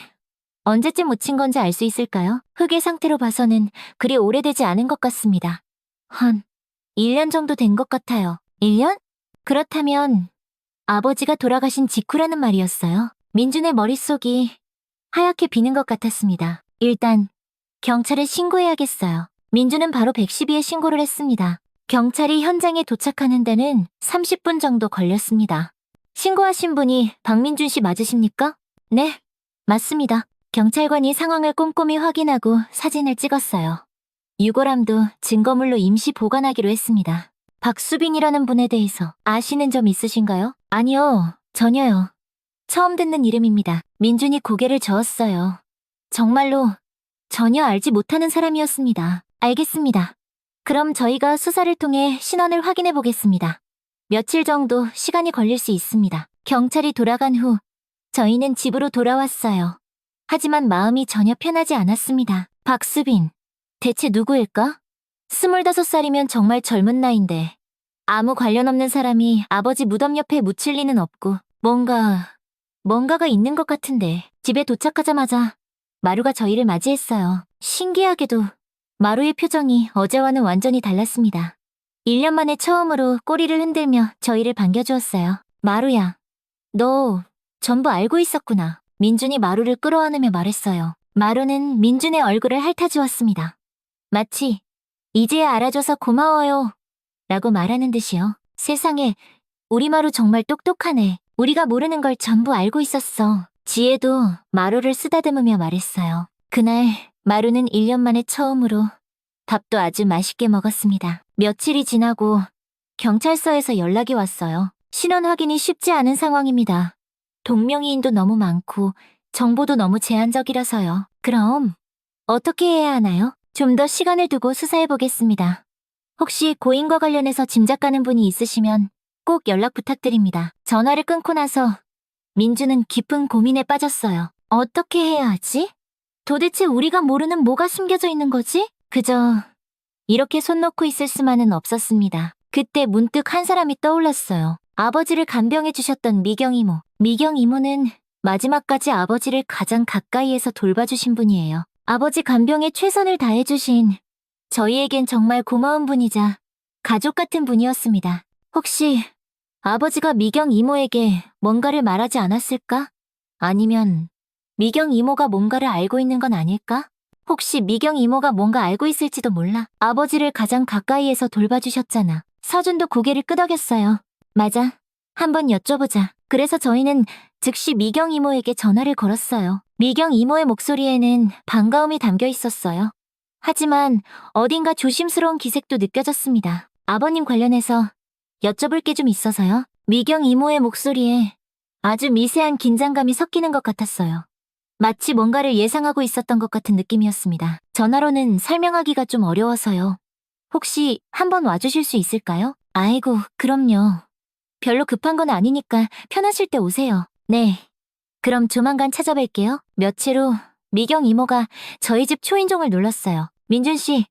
언제쯤 묻힌 건지 알 수 있을까요? 흙의 상태로 봐서는 그리 오래되지 않은 것 같습니다. 한 1년 정도 된 것 같아요. 1년? 그렇다면 아버지가 돌아가신 직후라는 말이었어요. 민준의 머릿속이 하얗게 비는 것 같았습니다. 일단 경찰에 신고해야겠어요. 민준은 바로 112에 신고를 했습니다. 경찰이 현장에 도착하는 데는 30분 정도 걸렸습니다. 신고하신 분이 박민준 씨 맞으십니까? 네, 맞습니다. 경찰관이 상황을 꼼꼼히 확인하고 사진을 찍었어요. 유골함도 증거물로 임시 보관하기로 했습니다. 박수빈이라는 분에 대해서 아시는 점 있으신가요? 아니요, 전혀요. 처음 듣는 이름입니다. 민준이 고개를 저었어요. 정말로 전혀 알지 못하는 사람이었습니다. 알겠습니다. 그럼 저희가 수사를 통해 신원을 확인해 보겠습니다. 며칠 정도 시간이 걸릴 수 있습니다. 경찰이 돌아간 후 저희는 집으로 돌아왔어요. 하지만 마음이 전혀 편하지 않았습니다. 박수빈, 대체 누구일까? 25살이면 정말 젊은 나이인데 아무 관련 없는 사람이 아버지 무덤 옆에 묻힐 리는 없고 뭔가가 있는 것 같은데 집에 도착하자마자 마루가 저희를 맞이했어요. 신기하게도 마루의 표정이 어제와는 완전히 달랐습니다. 1년 만에 처음으로 꼬리를 흔들며 저희를 반겨주었어요. 마루야, 너 전부 알고 있었구나. 민준이 마루를 끌어안으며 말했어요. 마루는 민준의 얼굴을 핥아주었습니다. 마치 이제야 알아줘서 고마워요 라고 말하는 듯이요. 세상에, 우리 마루 정말 똑똑하네. 우리가 모르는 걸 전부 알고 있었어. 지혜도 마루를 쓰다듬으며 말했어요. 그날 마루는 1년 만에 처음으로 밥도 아주 맛있게 먹었습니다. 며칠이 지나고 경찰서에서 연락이 왔어요. 신원 확인이 쉽지 않은 상황입니다. 동명이인도 너무 많고 정보도 너무 제한적이라서요. 그럼 어떻게 해야 하나요? 좀 더 시간을 두고 수사해보겠습니다. 혹시 고인과 관련해서 짐작가는 분이 있으시면 꼭 연락 부탁드립니다. 전화를 끊고 나서 민주는 깊은 고민에 빠졌어요. 어떻게 해야 하지? 도대체 우리가 모르는 뭐가 숨겨져 있는 거지? 그저 이렇게 손 놓고 있을 수만은 없었습니다. 그때 문득 한 사람이 떠올랐어요. 아버지를 간병해 주셨던 미경 이모. 미경 이모는 마지막까지 아버지를 가장 가까이에서 돌봐주신 분이에요. 아버지 간병에 최선을 다해주신 저희에겐 정말 고마운 분이자 가족 같은 분이었습니다. 혹시 아버지가 미경 이모에게 뭔가를 말하지 않았을까? 아니면 미경 이모가 뭔가를 알고 있는 건 아닐까? 혹시 미경 이모가 뭔가 알고 있을지도 몰라. 아버지를 가장 가까이에서 돌봐주셨잖아. 서준도 고개를 끄덕였어요. 맞아. 한번 여쭤보자. 그래서 저희는 즉시 미경 이모에게 전화를 걸었어요. 미경 이모의 목소리에는 반가움이 담겨 있었어요. 하지만 어딘가 조심스러운 기색도 느껴졌습니다. 아버님 관련해서 여쭤볼 게 좀 있어서요. 미경 이모의 목소리에 아주 미세한 긴장감이 섞이는 것 같았어요. 마치 뭔가를 예상하고 있었던 것 같은 느낌이었습니다. 전화로는 설명하기가 좀 어려워서요. 혹시 한번 와주실 수 있을까요? 아이고, 그럼요. 별로 급한 건 아니니까 편하실 때 오세요. 네. 그럼 조만간 찾아뵐게요. 며칠 후 미경 이모가 저희 집 초인종을 눌렀어요. 민준 씨,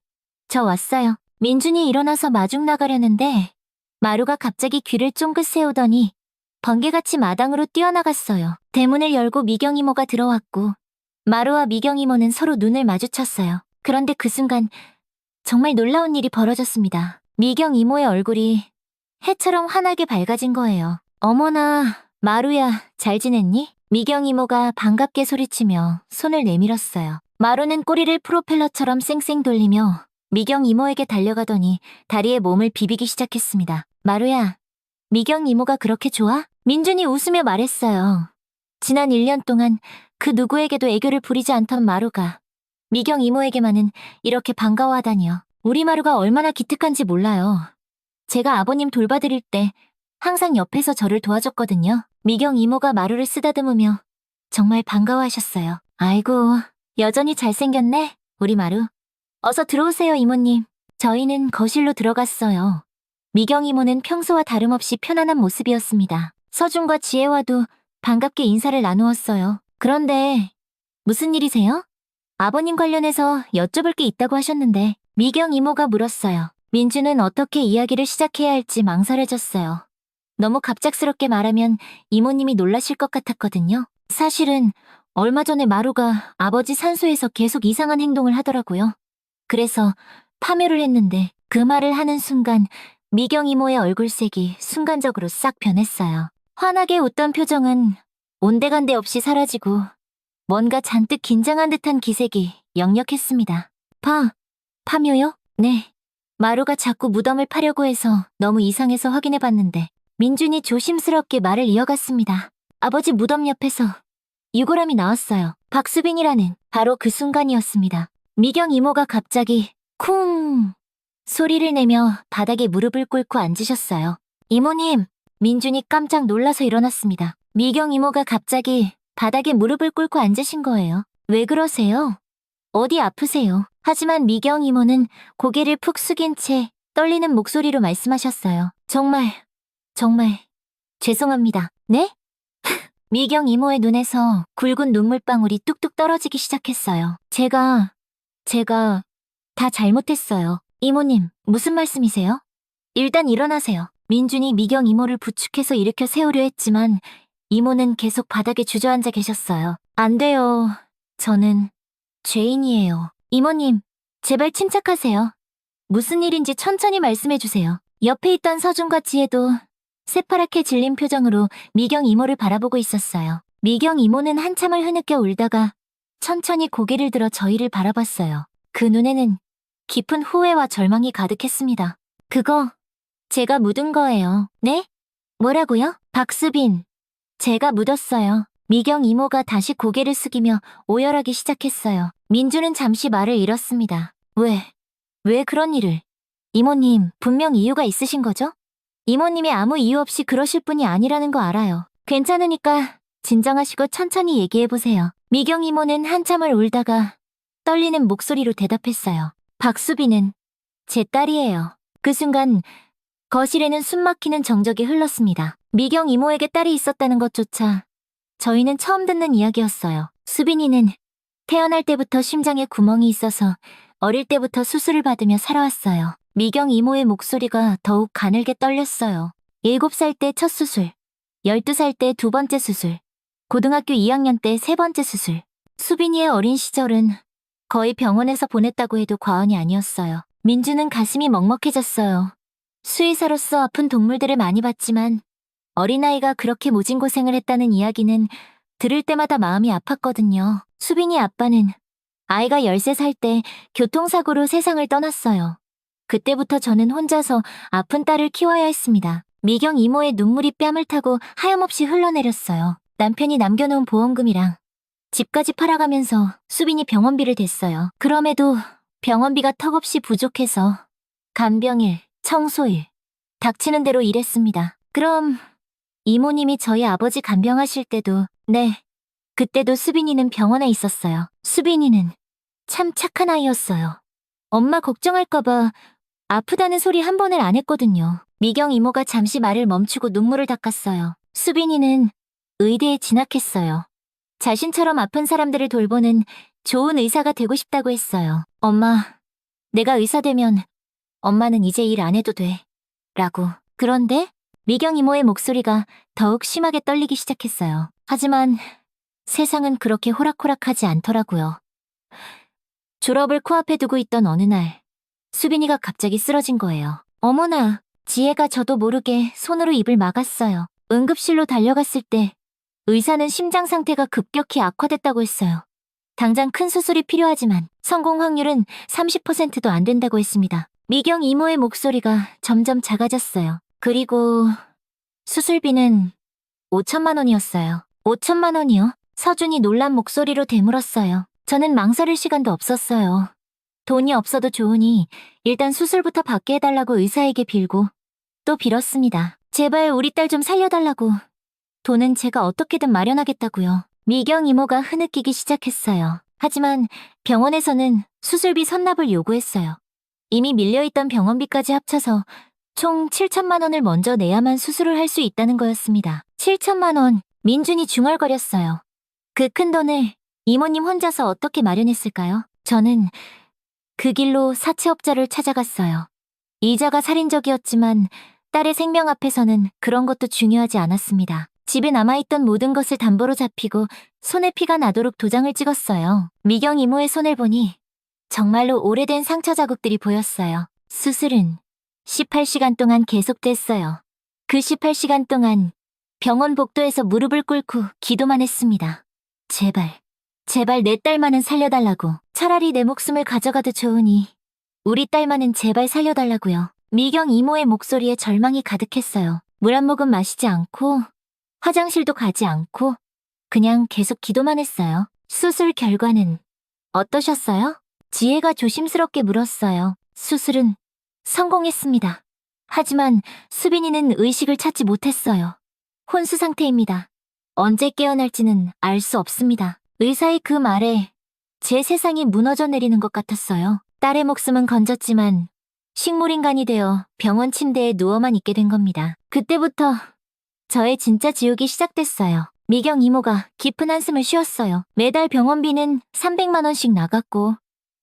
저 왔어요. 민준이 일어나서 마중 나가려는데 마루가 갑자기 귀를 쫑긋 세우더니 번개같이 마당으로 뛰어나갔어요. 대문을 열고 미경 이모가 들어왔고 마루와 미경 이모는 서로 눈을 마주쳤어요. 그런데 그 순간 정말 놀라운 일이 벌어졌습니다. 미경 이모의 얼굴이 해처럼 환하게 밝아진 거예요. 어머나, 마루야, 잘 지냈니? 미경 이모가 반갑게 소리치며 손을 내밀었어요. 마루는 꼬리를 프로펠러처럼 쌩쌩 돌리며 미경 이모에게 달려가더니 다리에 몸을 비비기 시작했습니다. 마루야, 미경 이모가 그렇게 좋아? 민준이 웃으며 말했어요. 지난 1년 동안 그 누구에게도 애교를 부리지 않던 마루가 미경 이모에게만은 이렇게 반가워하다니요. 우리 마루가 얼마나 기특한지 몰라요. 제가 아버님 돌봐드릴 때 항상 옆에서 저를 도와줬거든요. 미경 이모가 마루를 쓰다듬으며 정말 반가워하셨어요. 아이고, 여전히 잘생겼네, 우리 마루. 어서 들어오세요, 이모님. 저희는 거실로 들어갔어요. 미경 이모는 평소와 다름없이 편안한 모습이었습니다. 서준과 지혜와도 반갑게 인사를 나누었어요. 그런데 무슨 일이세요? 아버님 관련해서 여쭤볼 게 있다고 하셨는데 미경 이모가 물었어요. 민주는 어떻게 이야기를 시작해야 할지 망설여졌어요. 너무 갑작스럽게 말하면 이모님이 놀라실 것 같았거든요. 사실은 얼마 전에 마루가 아버지 산소에서 계속 이상한 행동을 하더라고요. 그래서 파묘를 했는데 그 말을 하는 순간 미경 이모의 얼굴색이 순간적으로 싹 변했어요. 환하게 웃던 표정은 온데간데 없이 사라지고 뭔가 잔뜩 긴장한 듯한 기색이 역력했습니다. 파묘요? 네. 마루가 자꾸 무덤을 파려고 해서 너무 이상해서 확인해봤는데 민준이 조심스럽게 말을 이어갔습니다. 아버지 무덤 옆에서 유골함이 나왔어요. 박수빈이라는 바로 그 순간이었습니다. 미경 이모가 갑자기 쿵 소리를 내며 바닥에 무릎을 꿇고 앉으셨어요. 이모님, 민준이 깜짝 놀라서 일어났습니다. 미경 이모가 갑자기 바닥에 무릎을 꿇고 앉으신 거예요. 왜 그러세요? 어디 아프세요? 하지만 미경 이모는 고개를 푹 숙인 채 떨리는 목소리로 말씀하셨어요. 정말 죄송합니다. 네? 미경 이모의 눈에서 굵은 눈물방울이 뚝뚝 떨어지기 시작했어요. 제가 다 잘못했어요. 이모님, 무슨 말씀이세요? 일단 일어나세요. 민준이 미경 이모를 부축해서 일으켜 세우려 했지만 이모는 계속 바닥에 주저앉아 계셨어요. 안 돼요. 저는 죄인이에요. 이모님, 제발 침착하세요. 무슨 일인지 천천히 말씀해주세요. 옆에 있던 서준과 지혜도 새파랗게 질린 표정으로 미경 이모를 바라보고 있었어요. 미경 이모는 한참을 흐느껴 울다가 천천히 고개를 들어 저희를 바라봤어요. 그 눈에는 깊은 후회와 절망이 가득했습니다. 그거 제가 묻은 거예요. 네? 뭐라고요? 박수빈. 제가 묻었어요. 미경 이모가 다시 고개를 숙이며 오열하기 시작했어요. 민주는 잠시 말을 잃었습니다. 왜 그런 일을? 이모님, 분명 이유가 있으신 거죠? 이모님이 아무 이유 없이 그러실 분이 아니라는 거 알아요. 괜찮으니까 진정하시고 천천히 얘기해보세요. 미경 이모는 한참을 울다가 떨리는 목소리로 대답했어요. 박수빈은 제 딸이에요. 그 순간 거실에는 숨막히는 정적이 흘렀습니다. 미경 이모에게 딸이 있었다는 것조차 저희는 처음 듣는 이야기였어요. 수빈이는 태어날 때부터 심장에 구멍이 있어서 어릴 때부터 수술을 받으며 살아왔어요. 미경 이모의 목소리가 더욱 가늘게 떨렸어요. 7살 때 첫 수술, 12살 때 두 번째 수술, 고등학교 2학년 때 세 번째 수술. 수빈이의 어린 시절은 거의 병원에서 보냈다고 해도 과언이 아니었어요. 민주는 가슴이 먹먹해졌어요. 수의사로서 아픈 동물들을 많이 봤지만 어린아이가 그렇게 모진 고생을 했다는 이야기는 들을 때마다 마음이 아팠거든요. 수빈이 아빠는 아이가 13살 때 교통사고로 세상을 떠났어요. 그때부터 저는 혼자서 아픈 딸을 키워야 했습니다. 미경 이모의 눈물이 뺨을 타고 하염없이 흘러내렸어요. 남편이 남겨놓은 보험금이랑 집까지 팔아가면서 수빈이 병원비를 댔어요. 그럼에도 병원비가 턱없이 부족해서 간병일, 청소일, 닥치는 대로 일했습니다. 그럼 이모님이 저희 아버지 간병하실 때도 그때도 수빈이는 병원에 있었어요. 수빈이는 참 착한 아이였어요. 엄마 걱정할까봐 아프다는 소리 한 번을 안 했거든요. 미경 이모가 잠시 말을 멈추고 눈물을 닦았어요. 수빈이는 의대에 진학했어요. 자신처럼 아픈 사람들을 돌보는 좋은 의사가 되고 싶다고 했어요. 엄마, 내가 의사 되면 엄마는 이제 일 안 해도 돼. 라고. 그런데 미경 이모의 목소리가 더욱 심하게 떨리기 시작했어요. 하지만 세상은 그렇게 호락호락하지 않더라고요. 졸업을 코앞에 두고 있던 어느 날, 수빈이가 갑자기 쓰러진 거예요. 어머나, 지혜가 저도 모르게 손으로 입을 막았어요. 응급실로 달려갔을 때 의사는 심장 상태가 급격히 악화됐다고 했어요. 당장 큰 수술이 필요하지만 성공 확률은 30%도 안 된다고 했습니다. 미경 이모의 목소리가 점점 작아졌어요. 그리고 수술비는 5천만 원이었어요. 5천만 원이요? 서준이 놀란 목소리로 되물었어요. 저는 망설일 시간도 없었어요. 돈이 없어도 좋으니 일단 수술부터 받게 해달라고 의사에게 빌고 또 빌었습니다. 제발 우리 딸 좀 살려달라고. 돈은 제가 어떻게든 마련하겠다고요. 미경 이모가 흐느끼기 시작했어요. 하지만 병원에서는 수술비 선납을 요구했어요. 이미 밀려있던 병원비까지 합쳐서 총 7천만 원을 먼저 내야만 수술을 할 수 있다는 거였습니다. 7천만 원, 민준이 중얼거렸어요. 그 큰 돈을 이모님 혼자서 어떻게 마련했을까요? 저는 그 길로 사채업자를 찾아갔어요. 이자가 살인적이었지만 딸의 생명 앞에서는 그런 것도 중요하지 않았습니다. 집에 남아있던 모든 것을 담보로 잡히고 손에 피가 나도록 도장을 찍었어요. 미경 이모의 손을 보니 정말로 오래된 상처 자국들이 보였어요. 수술은 18시간 동안 계속됐어요. 그 18시간 동안 병원 복도에서 무릎을 꿇고 기도만 했습니다. 제발 내 딸만은 살려달라고. 차라리 내 목숨을 가져가도 좋으니 우리 딸만은 제발 살려달라고요. 미경 이모의 목소리에 절망이 가득했어요. 물 한 모금 마시지 않고 화장실도 가지 않고 그냥 계속 기도만 했어요. 수술 결과는 어떠셨어요? 지혜가 조심스럽게 물었어요. 수술은 성공했습니다. 하지만 수빈이는 의식을 찾지 못했어요. 혼수 상태입니다. 언제 깨어날지는 알 수 없습니다. 의사의 그 말에 제 세상이 무너져 내리는 것 같았어요. 딸의 목숨은 건졌지만 식물인간이 되어 병원 침대에 누워만 있게 된 겁니다. 그때부터 저의 진짜 지옥이 시작됐어요. 미경 이모가 깊은 한숨을 쉬었어요. 매달 병원비는 300만 원씩 나갔고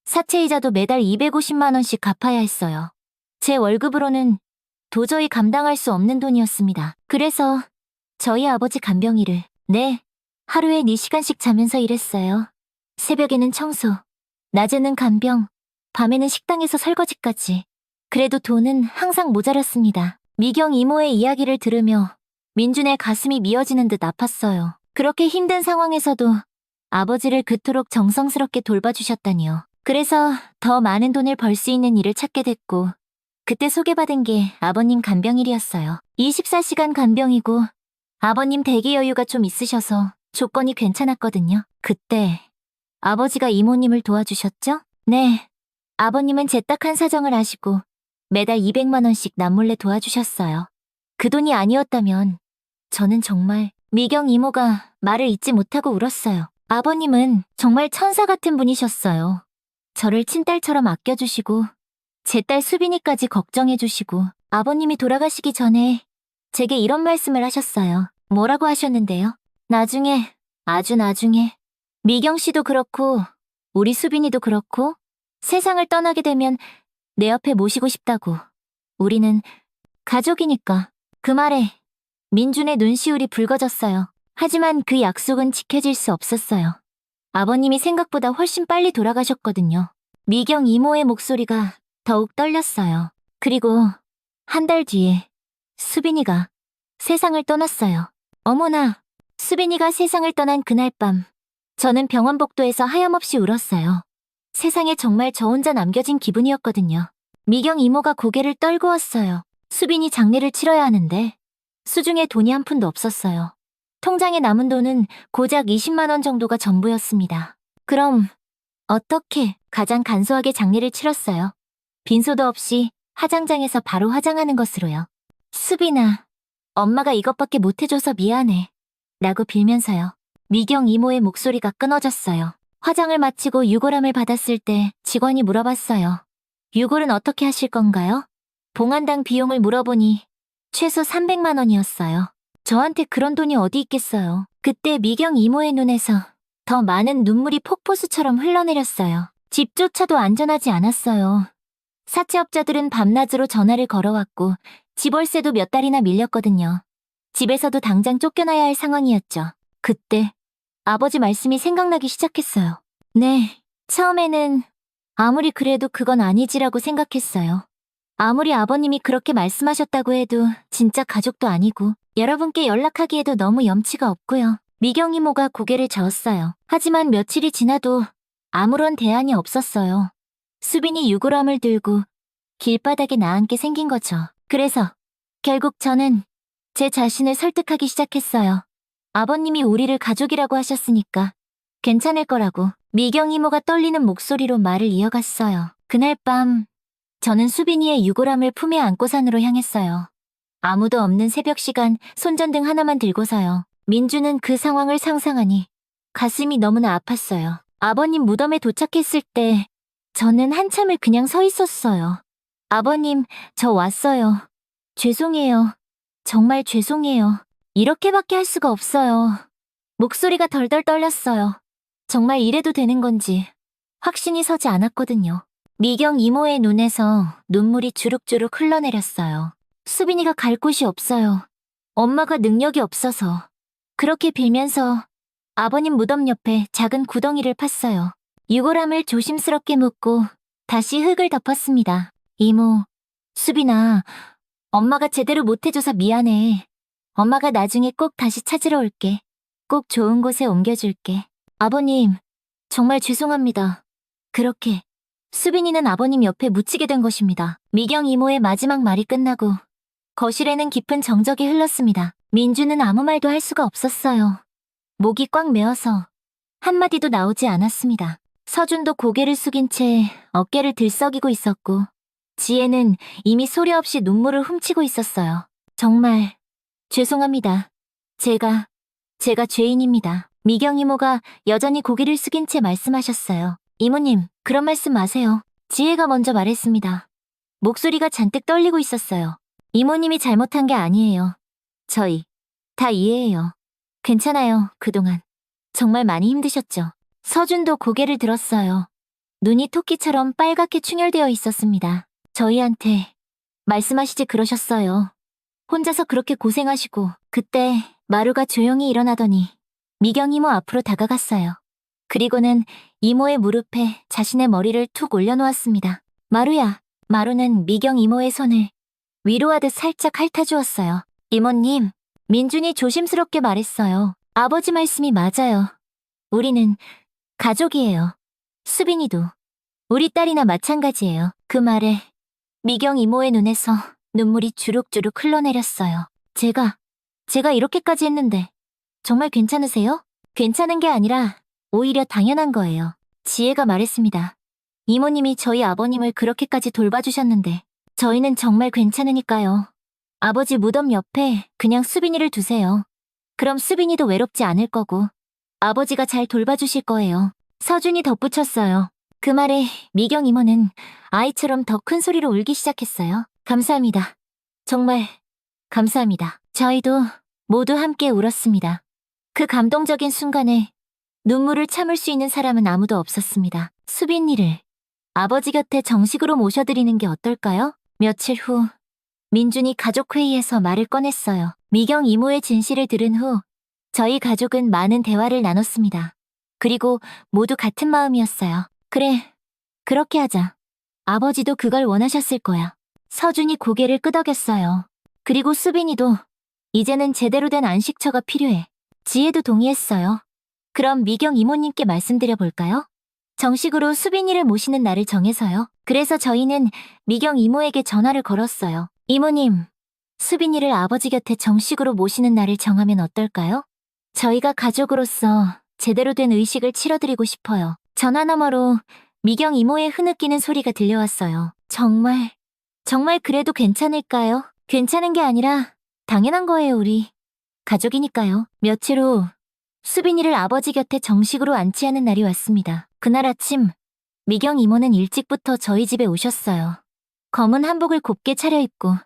사채이자도 매달 250만 원씩 갚아야 했어요. 제 월급으로는 도저히 감당할 수 없는 돈이었습니다. 그래서 저희 아버지 간병일을 하루에 4시간씩 자면서 일했어요. 새벽에는 청소, 낮에는 간병, 밤에는 식당에서 설거지까지. 그래도 돈은 항상 모자랐습니다. 미경 이모의 이야기를 들으며 민준의 가슴이 미어지는 듯 아팠어요. 그렇게 힘든 상황에서도 아버지를 그토록 정성스럽게 돌봐주셨다니요. 그래서 더 많은 돈을 벌 수 있는 일을 찾게 됐고 그때 소개받은 게 아버님 간병일이었어요. 24시간 간병이고 아버님 대기 여유가 좀 있으셔서 조건이 괜찮았거든요. 그때 아버지가 이모님을 도와주셨죠? 네. 아버님은 제 딱한 사정을 아시고 매달 200만 원씩 남몰래 도와주셨어요. 그 돈이 아니었다면 저는 정말 미경 이모가 말을 잇지 못하고 울었어요. 아버님은 정말 천사 같은 분이셨어요. 저를 친딸처럼 아껴주시고 제 딸 수빈이까지 걱정해주시고 아버님이 돌아가시기 전에 제게 이런 말씀을 하셨어요. 뭐라고 하셨는데요? 나중에, 아주 나중에 미경 씨도 그렇고 우리 수빈이도 그렇고 세상을 떠나게 되면 내 옆에 모시고 싶다고. 우리는 가족이니까. 그 말에 민준의 눈시울이 붉어졌어요. 하지만 그 약속은 지켜질 수 없었어요. 아버님이 생각보다 훨씬 빨리 돌아가셨거든요. 미경 이모의 목소리가 더욱 떨렸어요. 그리고 한 달 뒤에 수빈이가 세상을 떠났어요. 어머나, 수빈이가 세상을 떠난 그날 밤 저는 병원 복도에서 하염없이 울었어요. 세상에 정말 저 혼자 남겨진 기분이었거든요. 미경 이모가 고개를 떨구었어요. 수빈이 장례를 치러야 하는데 수중에 돈이 한 푼도 없었어요. 통장에 남은 돈은 고작 20만 원 정도가 전부였습니다. 그럼 어떻게 가장 간소하게 장례를 치렀어요. 빈소도 없이 화장장에서 바로 화장하는 것으로요. 수빈아, 엄마가 이것밖에 못해줘서 미안해. 라고 빌면서요. 미경 이모의 목소리가 끊어졌어요. 화장을 마치고 유골함을 받았을 때 직원이 물어봤어요. 유골은 어떻게 하실 건가요? 봉안당 비용을 물어보니 최소 300만 원이었어요. 저한테 그런 돈이 어디 있겠어요. 그때 미경 이모의 눈에서 더 많은 눈물이 폭포수처럼 흘러내렸어요. 집조차도 안전하지 않았어요. 사채업자들은 밤낮으로 전화를 걸어왔고 집월세도 몇 달이나 밀렸거든요. 집에서도 당장 쫓겨나야 할 상황이었죠. 그때 아버지 말씀이 생각나기 시작했어요. 네, 처음에는 아무리 그래도 그건 아니지라고 생각했어요. 아무리 아버님이 그렇게 말씀하셨다고 해도 진짜 가족도 아니고 여러분께 연락하기에도 너무 염치가 없고요. 미경 이모가 고개를 저었어요. 하지만 며칠이 지나도 아무런 대안이 없었어요. 수빈이 유골함을 들고 길바닥에 나앉게 생긴 거죠. 그래서 결국 저는 제 자신을 설득하기 시작했어요. 아버님이 우리를 가족이라고 하셨으니까 괜찮을 거라고. 미경 이모가 떨리는 목소리로 말을 이어갔어요. 그날 밤 저는 수빈이의 유골함을 품에 안고 산으로 향했어요. 아무도 없는 새벽 시간 손전등 하나만 들고서요. 민주는 그 상황을 상상하니 가슴이 너무나 아팠어요. 아버님 무덤에 도착했을 때 저는 한참을 그냥 서 있었어요. 아버님, 저 왔어요. 죄송해요. 정말 죄송해요. 이렇게밖에 할 수가 없어요. 목소리가 덜덜 떨렸어요. 정말 이래도 되는 건지 확신이 서지 않았거든요. 미경 이모의 눈에서 눈물이 주룩주룩 흘러내렸어요. 수빈이가 갈 곳이 없어요. 엄마가 능력이 없어서. 그렇게 빌면서 아버님 무덤 옆에 작은 구덩이를 팠어요. 유골함을 조심스럽게 묶고 다시 흙을 덮었습니다. 이모, 수빈아, 엄마가 제대로 못해줘서 미안해. 엄마가 나중에 꼭 다시 찾으러 올게. 꼭 좋은 곳에 옮겨줄게. 아버님, 정말 죄송합니다. 그렇게 수빈이는 아버님 옆에 묻히게 된 것입니다. 미경 이모의 마지막 말이 끝나고 거실에는 깊은 정적이 흘렀습니다. 민주는 아무 말도 할 수가 없었어요. 목이 꽉 메어서 한마디도 나오지 않았습니다. 서준도 고개를 숙인 채 어깨를 들썩이고 있었고 지혜는 이미 소리 없이 눈물을 훔치고 있었어요. 정말 죄송합니다. 제가 죄인입니다. 미경 이모가 여전히 고개를 숙인 채 말씀하셨어요. 이모님, 그런 말씀 마세요. 지혜가 먼저 말했습니다. 목소리가 잔뜩 떨리고 있었어요. 이모님이 잘못한 게 아니에요. 저희 다 이해해요. 괜찮아요, 그동안. 정말 많이 힘드셨죠. 서준도 고개를 들었어요. 눈이 토끼처럼 빨갛게 충혈되어 있었습니다. 저희한테 말씀하시지 그러셨어요. 혼자서 그렇게 고생하시고 그때 마루가 조용히 일어나더니 미경 이모 앞으로 다가갔어요. 그리고는 이모의 무릎에 자신의 머리를 툭 올려놓았습니다. 마루야. 마루는 미경 이모의 손을 위로하듯 살짝 핥아주었어요. 이모님, 민준이 조심스럽게 말했어요. 아버지 말씀이 맞아요. 우리는 가족이에요. 수빈이도 우리 딸이나 마찬가지예요. 그 말에 미경 이모의 눈에서 눈물이 주룩주룩 흘러내렸어요. 제가 이렇게까지 했는데 정말 괜찮으세요? 괜찮은 게 아니라 오히려 당연한 거예요. 지혜가 말했습니다. 이모님이 저희 아버님을 그렇게까지 돌봐주셨는데 저희는 정말 괜찮으니까요. 아버지 무덤 옆에 그냥 수빈이를 두세요. 그럼 수빈이도 외롭지 않을 거고 아버지가 잘 돌봐주실 거예요. 서준이 덧붙였어요. 그 말에 미경 이모는 아이처럼 더 큰 소리로 울기 시작했어요. 감사합니다. 정말 감사합니다. 저희도 모두 함께 울었습니다. 그 감동적인 순간에 눈물을 참을 수 있는 사람은 아무도 없었습니다. 수빈이를 아버지 곁에 정식으로 모셔드리는 게 어떨까요? 며칠 후 민준이 가족회의에서 말을 꺼냈어요. 미경 이모의 진실을 들은 후 저희 가족은 많은 대화를 나눴습니다. 그리고 모두 같은 마음이었어요. 그래, 그렇게 하자. 아버지도 그걸 원하셨을 거야. 서준이 고개를 끄덕였어요. 그리고 수빈이도 이제는 제대로 된 안식처가 필요해. 지혜도 동의했어요. 그럼 미경 이모님께 말씀드려볼까요? 정식으로 수빈이를 모시는 날을 정해서요. 그래서 저희는 미경 이모에게 전화를 걸었어요. 이모님, 수빈이를 아버지 곁에 정식으로 모시는 날을 정하면 어떨까요? 저희가 가족으로서 제대로 된 의식을 치러드리고 싶어요. 전화 너머로 미경 이모의 흐느끼는 소리가 들려왔어요. 정말 그래도 괜찮을까요? 괜찮은 게 아니라 당연한 거예요, 우리. 가족이니까요. 며칠 후 수빈이를 아버지 곁에 정식으로 안치하는 날이 왔습니다. 그날 아침 미경 이모는 일찍부터 저희 집에 오셨어요. 검은 한복을 곱게 차려입고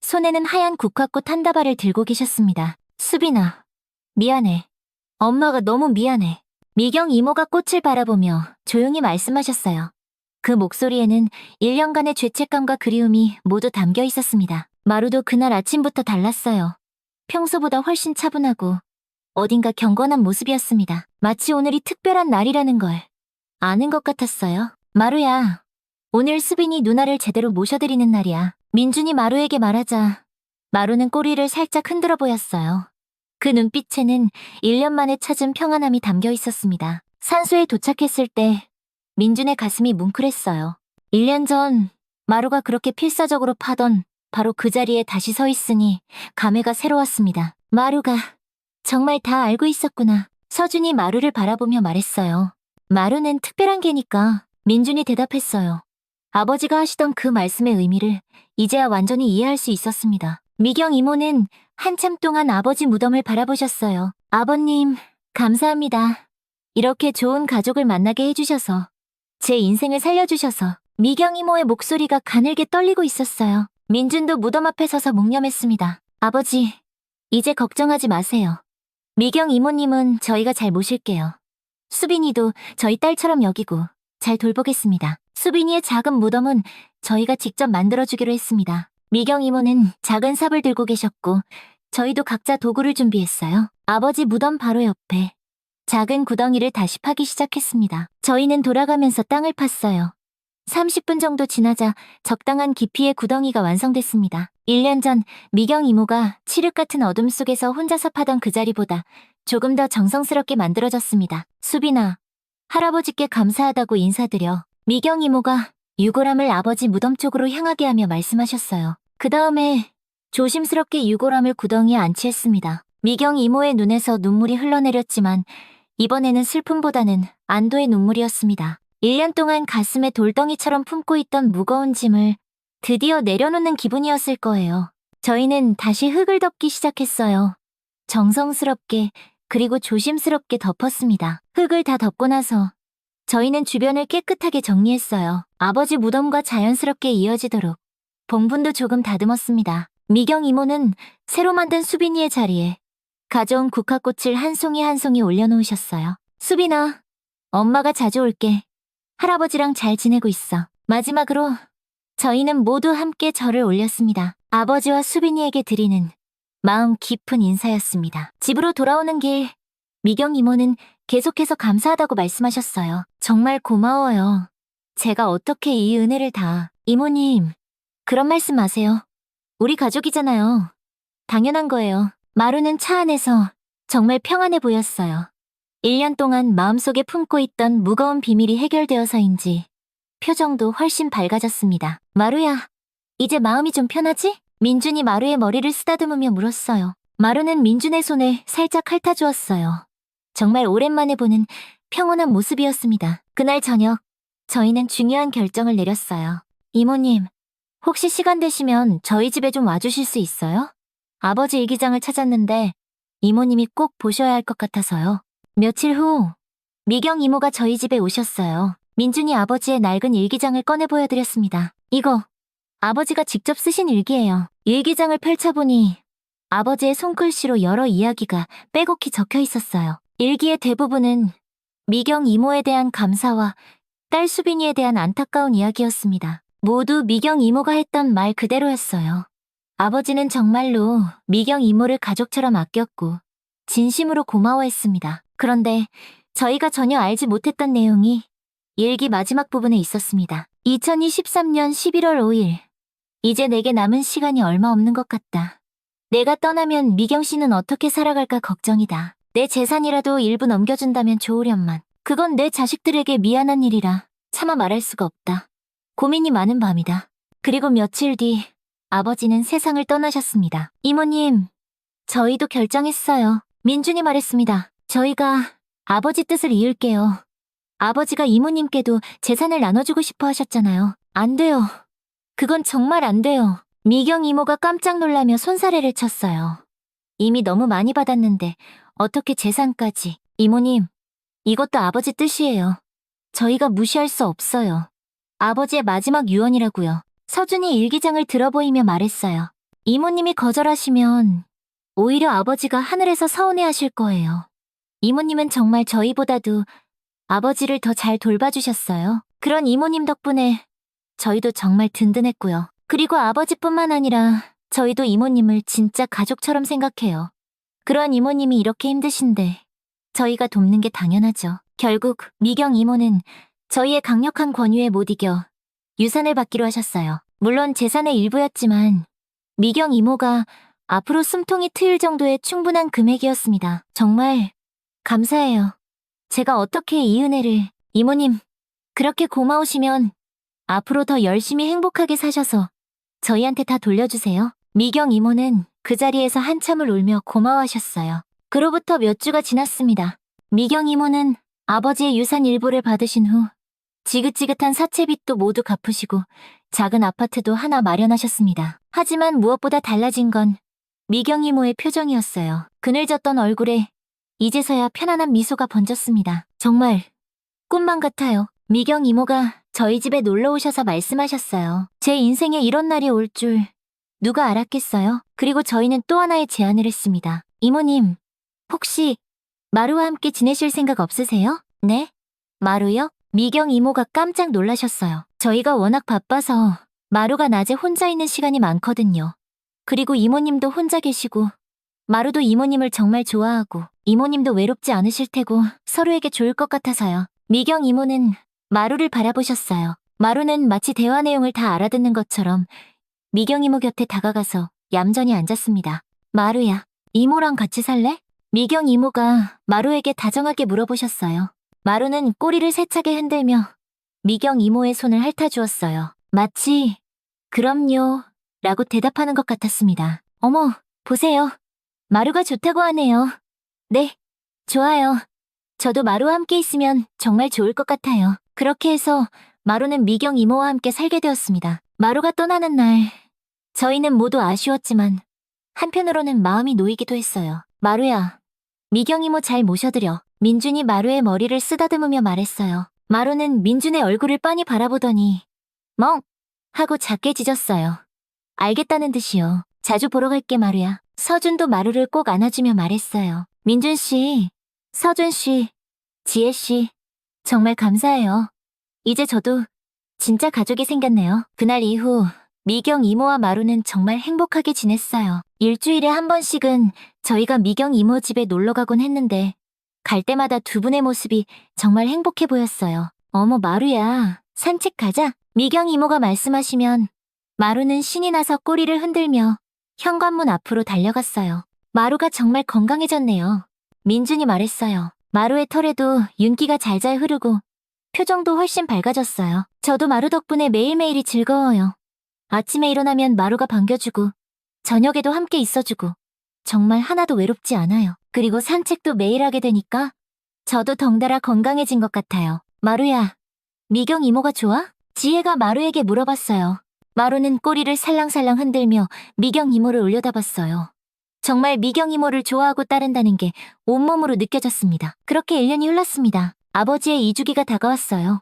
손에는 하얀 국화꽃 한 다발을 들고 계셨습니다. 수빈아, 미안해. 엄마가 너무 미안해. 미경 이모가 꽃을 바라보며 조용히 말씀하셨어요. 그 목소리에는 1년간의 죄책감과 그리움이 모두 담겨 있었습니다. 마루도 그날 아침부터 달랐어요. 평소보다 훨씬 차분하고 어딘가 경건한 모습이었습니다. 마치 오늘이 특별한 날이라는 걸 아는 것 같았어요. 마루야, 오늘 수빈이 누나를 제대로 모셔드리는 날이야. 민준이 마루에게 말하자 마루는 꼬리를 살짝 흔들어 보였어요. 그 눈빛에는 1년 만에 찾은 평안함이 담겨 있었습니다. 산소에 도착했을 때 민준의 가슴이 뭉클했어요. 1년 전 마루가 그렇게 필사적으로 파던 바로 그 자리에 다시 서 있으니 감회가 새로웠습니다. 마루가 정말 다 알고 있었구나. 서준이 마루를 바라보며 말했어요. 마루는 특별한 개니까. 민준이 대답했어요. 아버지가 하시던 그 말씀의 의미를 이제야 완전히 이해할 수 있었습니다. 미경 이모는 한참 동안 아버지 무덤을 바라보셨어요. 아버님, 감사합니다. 이렇게 좋은 가족을 만나게 해주셔서, 제 인생을 살려주셔서. 미경 이모의 목소리가 가늘게 떨리고 있었어요. 민준도 무덤 앞에 서서 묵념했습니다. 아버지, 이제 걱정하지 마세요. 미경 이모님은 저희가 잘 모실게요. 수빈이도 저희 딸처럼 여기고 잘 돌보겠습니다. 수빈이의 작은 무덤은 저희가 직접 만들어주기로 했습니다. 미경 이모는 작은 삽을 들고 계셨고 저희도 각자 도구를 준비했어요. 아버지 무덤 바로 옆에 작은 구덩이를 다시 파기 시작했습니다. 저희는 돌아가면서 땅을 팠어요. 30분 정도 지나자 적당한 깊이의 구덩이가 완성됐습니다. 1년 전 미경 이모가 칠흑 같은 어둠 속에서 혼자서 파던 그 자리보다 조금 더 정성스럽게 만들어졌습니다. 수빈아, 할아버지께 감사하다고 인사드려. 미경 이모가 유골함을 아버지 무덤 쪽으로 향하게 하며 말씀하셨어요. 그 다음에 조심스럽게 유골함을 구덩이에 안치했습니다. 미경 이모의 눈에서 눈물이 흘러내렸지만 이번에는 슬픔보다는 안도의 눈물이었습니다. 1년 동안 가슴에 돌덩이처럼 품고 있던 무거운 짐을 드디어 내려놓는 기분이었을 거예요. 저희는 다시 흙을 덮기 시작했어요. 정성스럽게 그리고 조심스럽게 덮었습니다. 흙을 다 덮고 나서 저희는 주변을 깨끗하게 정리했어요. 아버지 무덤과 자연스럽게 이어지도록 봉분도 조금 다듬었습니다. 미경 이모는 새로 만든 수빈이의 자리에 가져온 국화꽃을 한 송이 한 송이 올려놓으셨어요. 수빈아, 엄마가 자주 올게. 할아버지랑 잘 지내고 있어. 마지막으로 저희는 모두 함께 절을 올렸습니다. 아버지와 수빈이에게 드리는 마음 깊은 인사였습니다. 집으로 돌아오는 길, 미경 이모는 계속해서 감사하다고 말씀하셨어요. 정말 고마워요. 제가 어떻게 이 은혜를 다... 이모님, 그런 말씀 마세요. 우리 가족이잖아요. 당연한 거예요. 마루는 차 안에서 정말 평안해 보였어요. 1년 동안 마음속에 품고 있던 무거운 비밀이 해결되어서인지 표정도 훨씬 밝아졌습니다. 마루야, 이제 마음이 좀 편하지? 민준이 마루의 머리를 쓰다듬으며 물었어요. 마루는 민준의 손에 살짝 핥아주었어요. 정말 오랜만에 보는 평온한 모습이었습니다. 그날 저녁, 저희는 중요한 결정을 내렸어요. 이모님, 혹시 시간 되시면 저희 집에 좀 와주실 수 있어요? 아버지 일기장을 찾았는데 이모님이 꼭 보셔야 할 것 같아서요. 며칠 후, 미경 이모가 저희 집에 오셨어요. 민준이 아버지의 낡은 일기장을 꺼내 보여드렸습니다. 이거, 아버지가 직접 쓰신 일기예요. 일기장을 펼쳐보니 아버지의 손글씨로 여러 이야기가 빼곡히 적혀 있었어요. 일기의 대부분은 미경 이모에 대한 감사와 딸 수빈이에 대한 안타까운 이야기였습니다. 모두 미경 이모가 했던 말 그대로였어요. 아버지는 정말로 미경 이모를 가족처럼 아꼈고 진심으로 고마워했습니다. 그런데 저희가 전혀 알지 못했던 내용이 일기 마지막 부분에 있었습니다. 2023년 11월 5일. 이제 내게 남은 시간이 얼마 없는 것 같다. 내가 떠나면 미경 씨는 어떻게 살아갈까 걱정이다. 내 재산이라도 일부 넘겨준다면 좋으련만. 그건 내 자식들에게 미안한 일이라 차마 말할 수가 없다. 고민이 많은 밤이다. 그리고 며칠 뒤 아버지는 세상을 떠나셨습니다. 이모님, 저희도 결정했어요. 민준이 말했습니다. 저희가 아버지 뜻을 이을게요. 아버지가 이모님께도 재산을 나눠주고 싶어 하셨잖아요. 안 돼요. 그건 정말 안 돼요. 미경 이모가 깜짝 놀라며 손사래를 쳤어요. 이미 너무 많이 받았는데 어떻게 재산까지. 이모님, 이것도 아버지 뜻이에요. 저희가 무시할 수 없어요. 아버지의 마지막 유언이라고요. 서준이 일기장을 들어보이며 말했어요. 이모님이 거절하시면 오히려 아버지가 하늘에서 서운해하실 거예요. 이모님은 정말 저희보다도 아버지를 더 잘 돌봐주셨어요. 그런 이모님 덕분에 저희도 정말 든든했고요. 그리고 아버지뿐만 아니라 저희도 이모님을 진짜 가족처럼 생각해요. 그런 이모님이 이렇게 힘드신데 저희가 돕는 게 당연하죠. 결국 미경 이모는 저희의 강력한 권유에 못 이겨 유산을 받기로 하셨어요. 물론 재산의 일부였지만 미경 이모가 앞으로 숨통이 트일 정도의 충분한 금액이었습니다. 정말 감사해요. 제가 어떻게 이 은혜를... 이모님, 그렇게 고마우시면 앞으로 더 열심히 행복하게 사셔서 저희한테 다 돌려주세요. 미경 이모는 그 자리에서 한참을 울며 고마워하셨어요. 그로부터 몇 주가 지났습니다. 미경 이모는 아버지의 유산 일부를 받으신 후 지긋지긋한 사채빚도 모두 갚으시고 작은 아파트도 하나 마련하셨습니다. 하지만 무엇보다 달라진 건 미경 이모의 표정이었어요. 그늘졌던 얼굴에 이제서야 편안한 미소가 번졌습니다. 정말 꿈만 같아요. 미경 이모가 저희 집에 놀러 오셔서 말씀하셨어요. 제 인생에 이런 날이 올 줄 누가 알았겠어요? 그리고 저희는 또 하나의 제안을 했습니다. 이모님, 혹시 마루와 함께 지내실 생각 없으세요? 네? 마루요? 미경 이모가 깜짝 놀라셨어요. 저희가 워낙 바빠서 마루가 낮에 혼자 있는 시간이 많거든요. 그리고 이모님도 혼자 계시고 마루도 이모님을 정말 좋아하고 이모님도 외롭지 않으실 테고 서로에게 좋을 것 같아서요. 미경 이모는 마루를 바라보셨어요. 마루는 마치 대화 내용을 다 알아듣는 것처럼 미경 이모 곁에 다가가서 얌전히 앉았습니다. 마루야, 이모랑 같이 살래? 미경 이모가 마루에게 다정하게 물어보셨어요. 마루는 꼬리를 세차게 흔들며 미경 이모의 손을 핥아주었어요. 마치 그럼요 라고 대답하는 것 같았습니다. 어머, 보세요. 마루가 좋다고 하네요. 네, 좋아요. 저도 마루와 함께 있으면 정말 좋을 것 같아요. 그렇게 해서 마루는 미경 이모와 함께 살게 되었습니다. 마루가 떠나는 날, 저희는 모두 아쉬웠지만 한편으로는 마음이 놓이기도 했어요. 마루야, 미경 이모 잘 모셔드려. 민준이 마루의 머리를 쓰다듬으며 말했어요. 마루는 민준의 얼굴을 빤히 바라보더니 멍! 하고 작게 짖었어요. 알겠다는 듯이요. 자주 보러 갈게 마루야. 서준도 마루를 꼭 안아주며 말했어요. 민준씨, 서준씨, 지혜씨, 정말 감사해요. 이제 저도 진짜 가족이 생겼네요. 그날 이후 미경 이모와 마루는 정말 행복하게 지냈어요. 일주일에 한 번씩은 저희가 미경 이모 집에 놀러 가곤 했는데 갈 때마다 두 분의 모습이 정말 행복해 보였어요. 어머 마루야, 산책 가자. 미경 이모가 말씀하시면 마루는 신이 나서 꼬리를 흔들며 현관문 앞으로 달려갔어요. 마루가 정말 건강해졌네요. 민준이 말했어요. 마루의 털에도 윤기가 잘잘 흐르고 표정도 훨씬 밝아졌어요. 저도 마루 덕분에 매일매일이 즐거워요. 아침에 일어나면 마루가 반겨주고 저녁에도 함께 있어주고 정말 하나도 외롭지 않아요. 그리고 산책도 매일 하게 되니까 저도 덩달아 건강해진 것 같아요. 마루야, 미경 이모가 좋아? 지혜가 마루에게 물어봤어요. 마루는 꼬리를 살랑살랑 흔들며 미경 이모를 올려다봤어요. 정말 미경 이모를 좋아하고 따른다는 게 온몸으로 느껴졌습니다. 그렇게 1년이 흘렀습니다. 아버지의 이주기가 다가왔어요.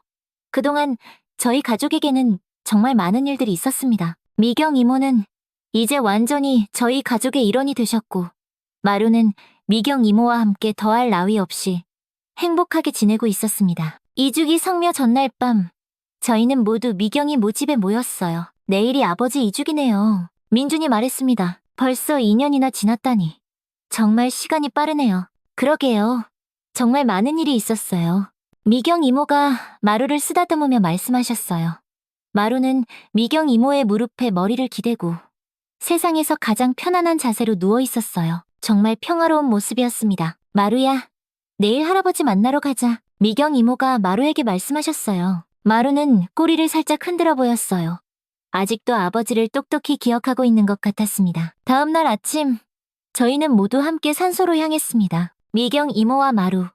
그동안 저희 가족에게는 정말 많은 일들이 있었습니다. 미경 이모는 이제 완전히 저희 가족의 일원이 되셨고, 마루는 미경 이모와 함께 더할 나위 없이 행복하게 지내고 있었습니다. 이주기 성묘 전날 밤, 저희는 모두 미경이 모집에 모였어요. 내일이 아버지 이주기네요. 민준이 말했습니다. 벌써 2년이나 지났다니. 정말 시간이 빠르네요. 그러게요. 정말 많은 일이 있었어요. 미경 이모가 마루를 쓰다듬으며 말씀하셨어요. 마루는 미경 이모의 무릎에 머리를 기대고 세상에서 가장 편안한 자세로 누워 있었어요. 정말 평화로운 모습이었습니다. 마루야, 내일 할아버지 만나러 가자. 미경 이모가 마루에게 말씀하셨어요. 마루는 꼬리를 살짝 흔들어 보였어요. 아직도 아버지를 똑똑히 기억하고 있는 것 같았습니다. 다음 날 아침, 저희는 모두 함께 산소로 향했습니다. 미경 이모와 마루,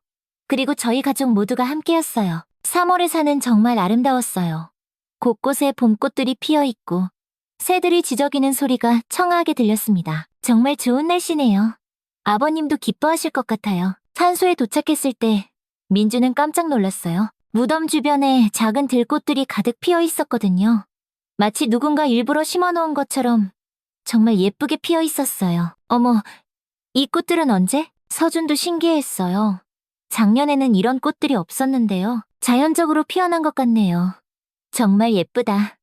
그리고 저희 가족 모두가 함께였어요. 3월의 산은 정말 아름다웠어요. 곳곳에 봄꽃들이 피어있고 새들이 지저귀는 소리가 청아하게 들렸습니다. 정말 좋은 날씨네요. 아버님도 기뻐하실 것 같아요. 산소에 도착했을 때 민주는 깜짝 놀랐어요. 무덤 주변에 작은 들꽃들이 가득 피어 있었거든요. 마치 누군가 일부러 심어놓은 것처럼 정말 예쁘게 피어 있었어요. 어머, 이 꽃들은 언제? 서준도 신기해했어요. 작년에는 이런 꽃들이 없었는데요. 자연적으로 피어난 것 같네요. 정말 예쁘다.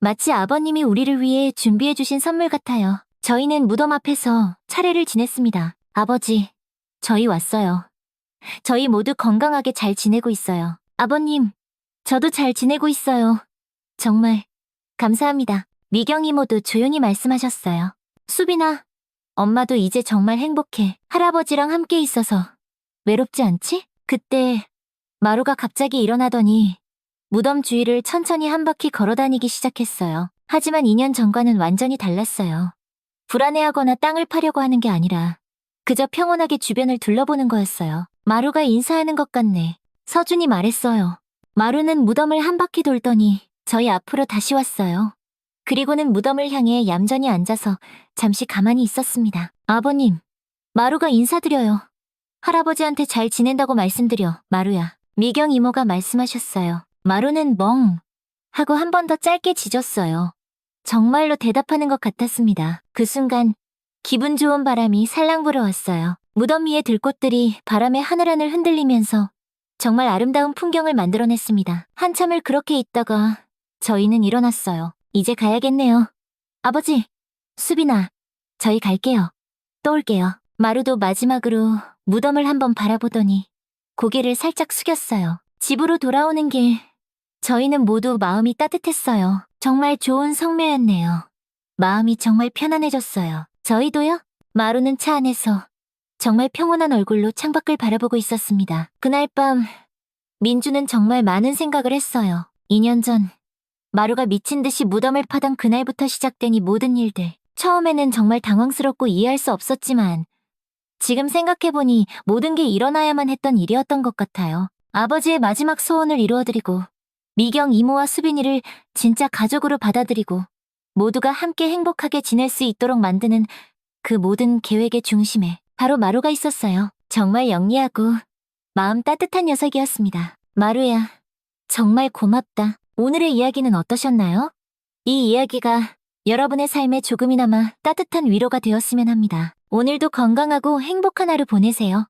마치 아버님이 우리를 위해 준비해주신 선물 같아요. 저희는 무덤 앞에서 차례를 지냈습니다. 아버지, 저희 왔어요. 저희 모두 건강하게 잘 지내고 있어요. 아버님, 저도 잘 지내고 있어요. 정말 감사합니다. 미경 이모도 조용히 말씀하셨어요. 수빈아, 엄마도 이제 정말 행복해. 할아버지랑 함께 있어서 외롭지 않지? 그때 마루가 갑자기 일어나더니 무덤 주위를 천천히 한 바퀴 걸어다니기 시작했어요. 하지만 2년 전과는 완전히 달랐어요. 불안해하거나 땅을 파려고 하는 게 아니라 그저 평온하게 주변을 둘러보는 거였어요. 마루가 인사하는 것 같네. 서준이 말했어요. 마루는 무덤을 한 바퀴 돌더니 저희 앞으로 다시 왔어요. 그리고는 무덤을 향해 얌전히 앉아서 잠시 가만히 있었습니다. 아버님, 마루가 인사드려요. 할아버지한테 잘 지낸다고 말씀드려, 마루야. 미경 이모가 말씀하셨어요. 마루는 멍 하고 한 번 더 짧게 짖었어요. 정말로 대답하는 것 같았습니다. 그 순간 기분 좋은 바람이 살랑 불어왔어요. 무덤 위의 들꽃들이 바람에 하늘하늘 흔들리면서 정말 아름다운 풍경을 만들어냈습니다. 한참을 그렇게 있다가 저희는 일어났어요. 이제 가야겠네요. 아버지, 수빈아, 저희 갈게요. 또 올게요. 마루도 마지막으로 무덤을 한번 바라보더니 고개를 살짝 숙였어요. 집으로 돌아오는 길, 저희는 모두 마음이 따뜻했어요. 정말 좋은 성묘였네요. 마음이 정말 편안해졌어요. 저희도요? 마루는 차 안에서 정말 평온한 얼굴로 창밖을 바라보고 있었습니다. 그날 밤, 민주는 정말 많은 생각을 했어요. 2년 전, 마루가 미친 듯이 무덤을 파던 그날부터 시작된 이 모든 일들. 처음에는 정말 당황스럽고 이해할 수 없었지만 지금 생각해보니 모든 게 일어나야만 했던 일이었던 것 같아요. 아버지의 마지막 소원을 이루어드리고 미경 이모와 수빈이를 진짜 가족으로 받아들이고 모두가 함께 행복하게 지낼 수 있도록 만드는 그 모든 계획의 중심에 바로 마루가 있었어요. 정말 영리하고 마음 따뜻한 녀석이었습니다. 마루야, 정말 고맙다. 오늘의 이야기는 어떠셨나요? 이 이야기가 여러분의 삶에 조금이나마 따뜻한 위로가 되었으면 합니다. 오늘도 건강하고 행복한 하루 보내세요.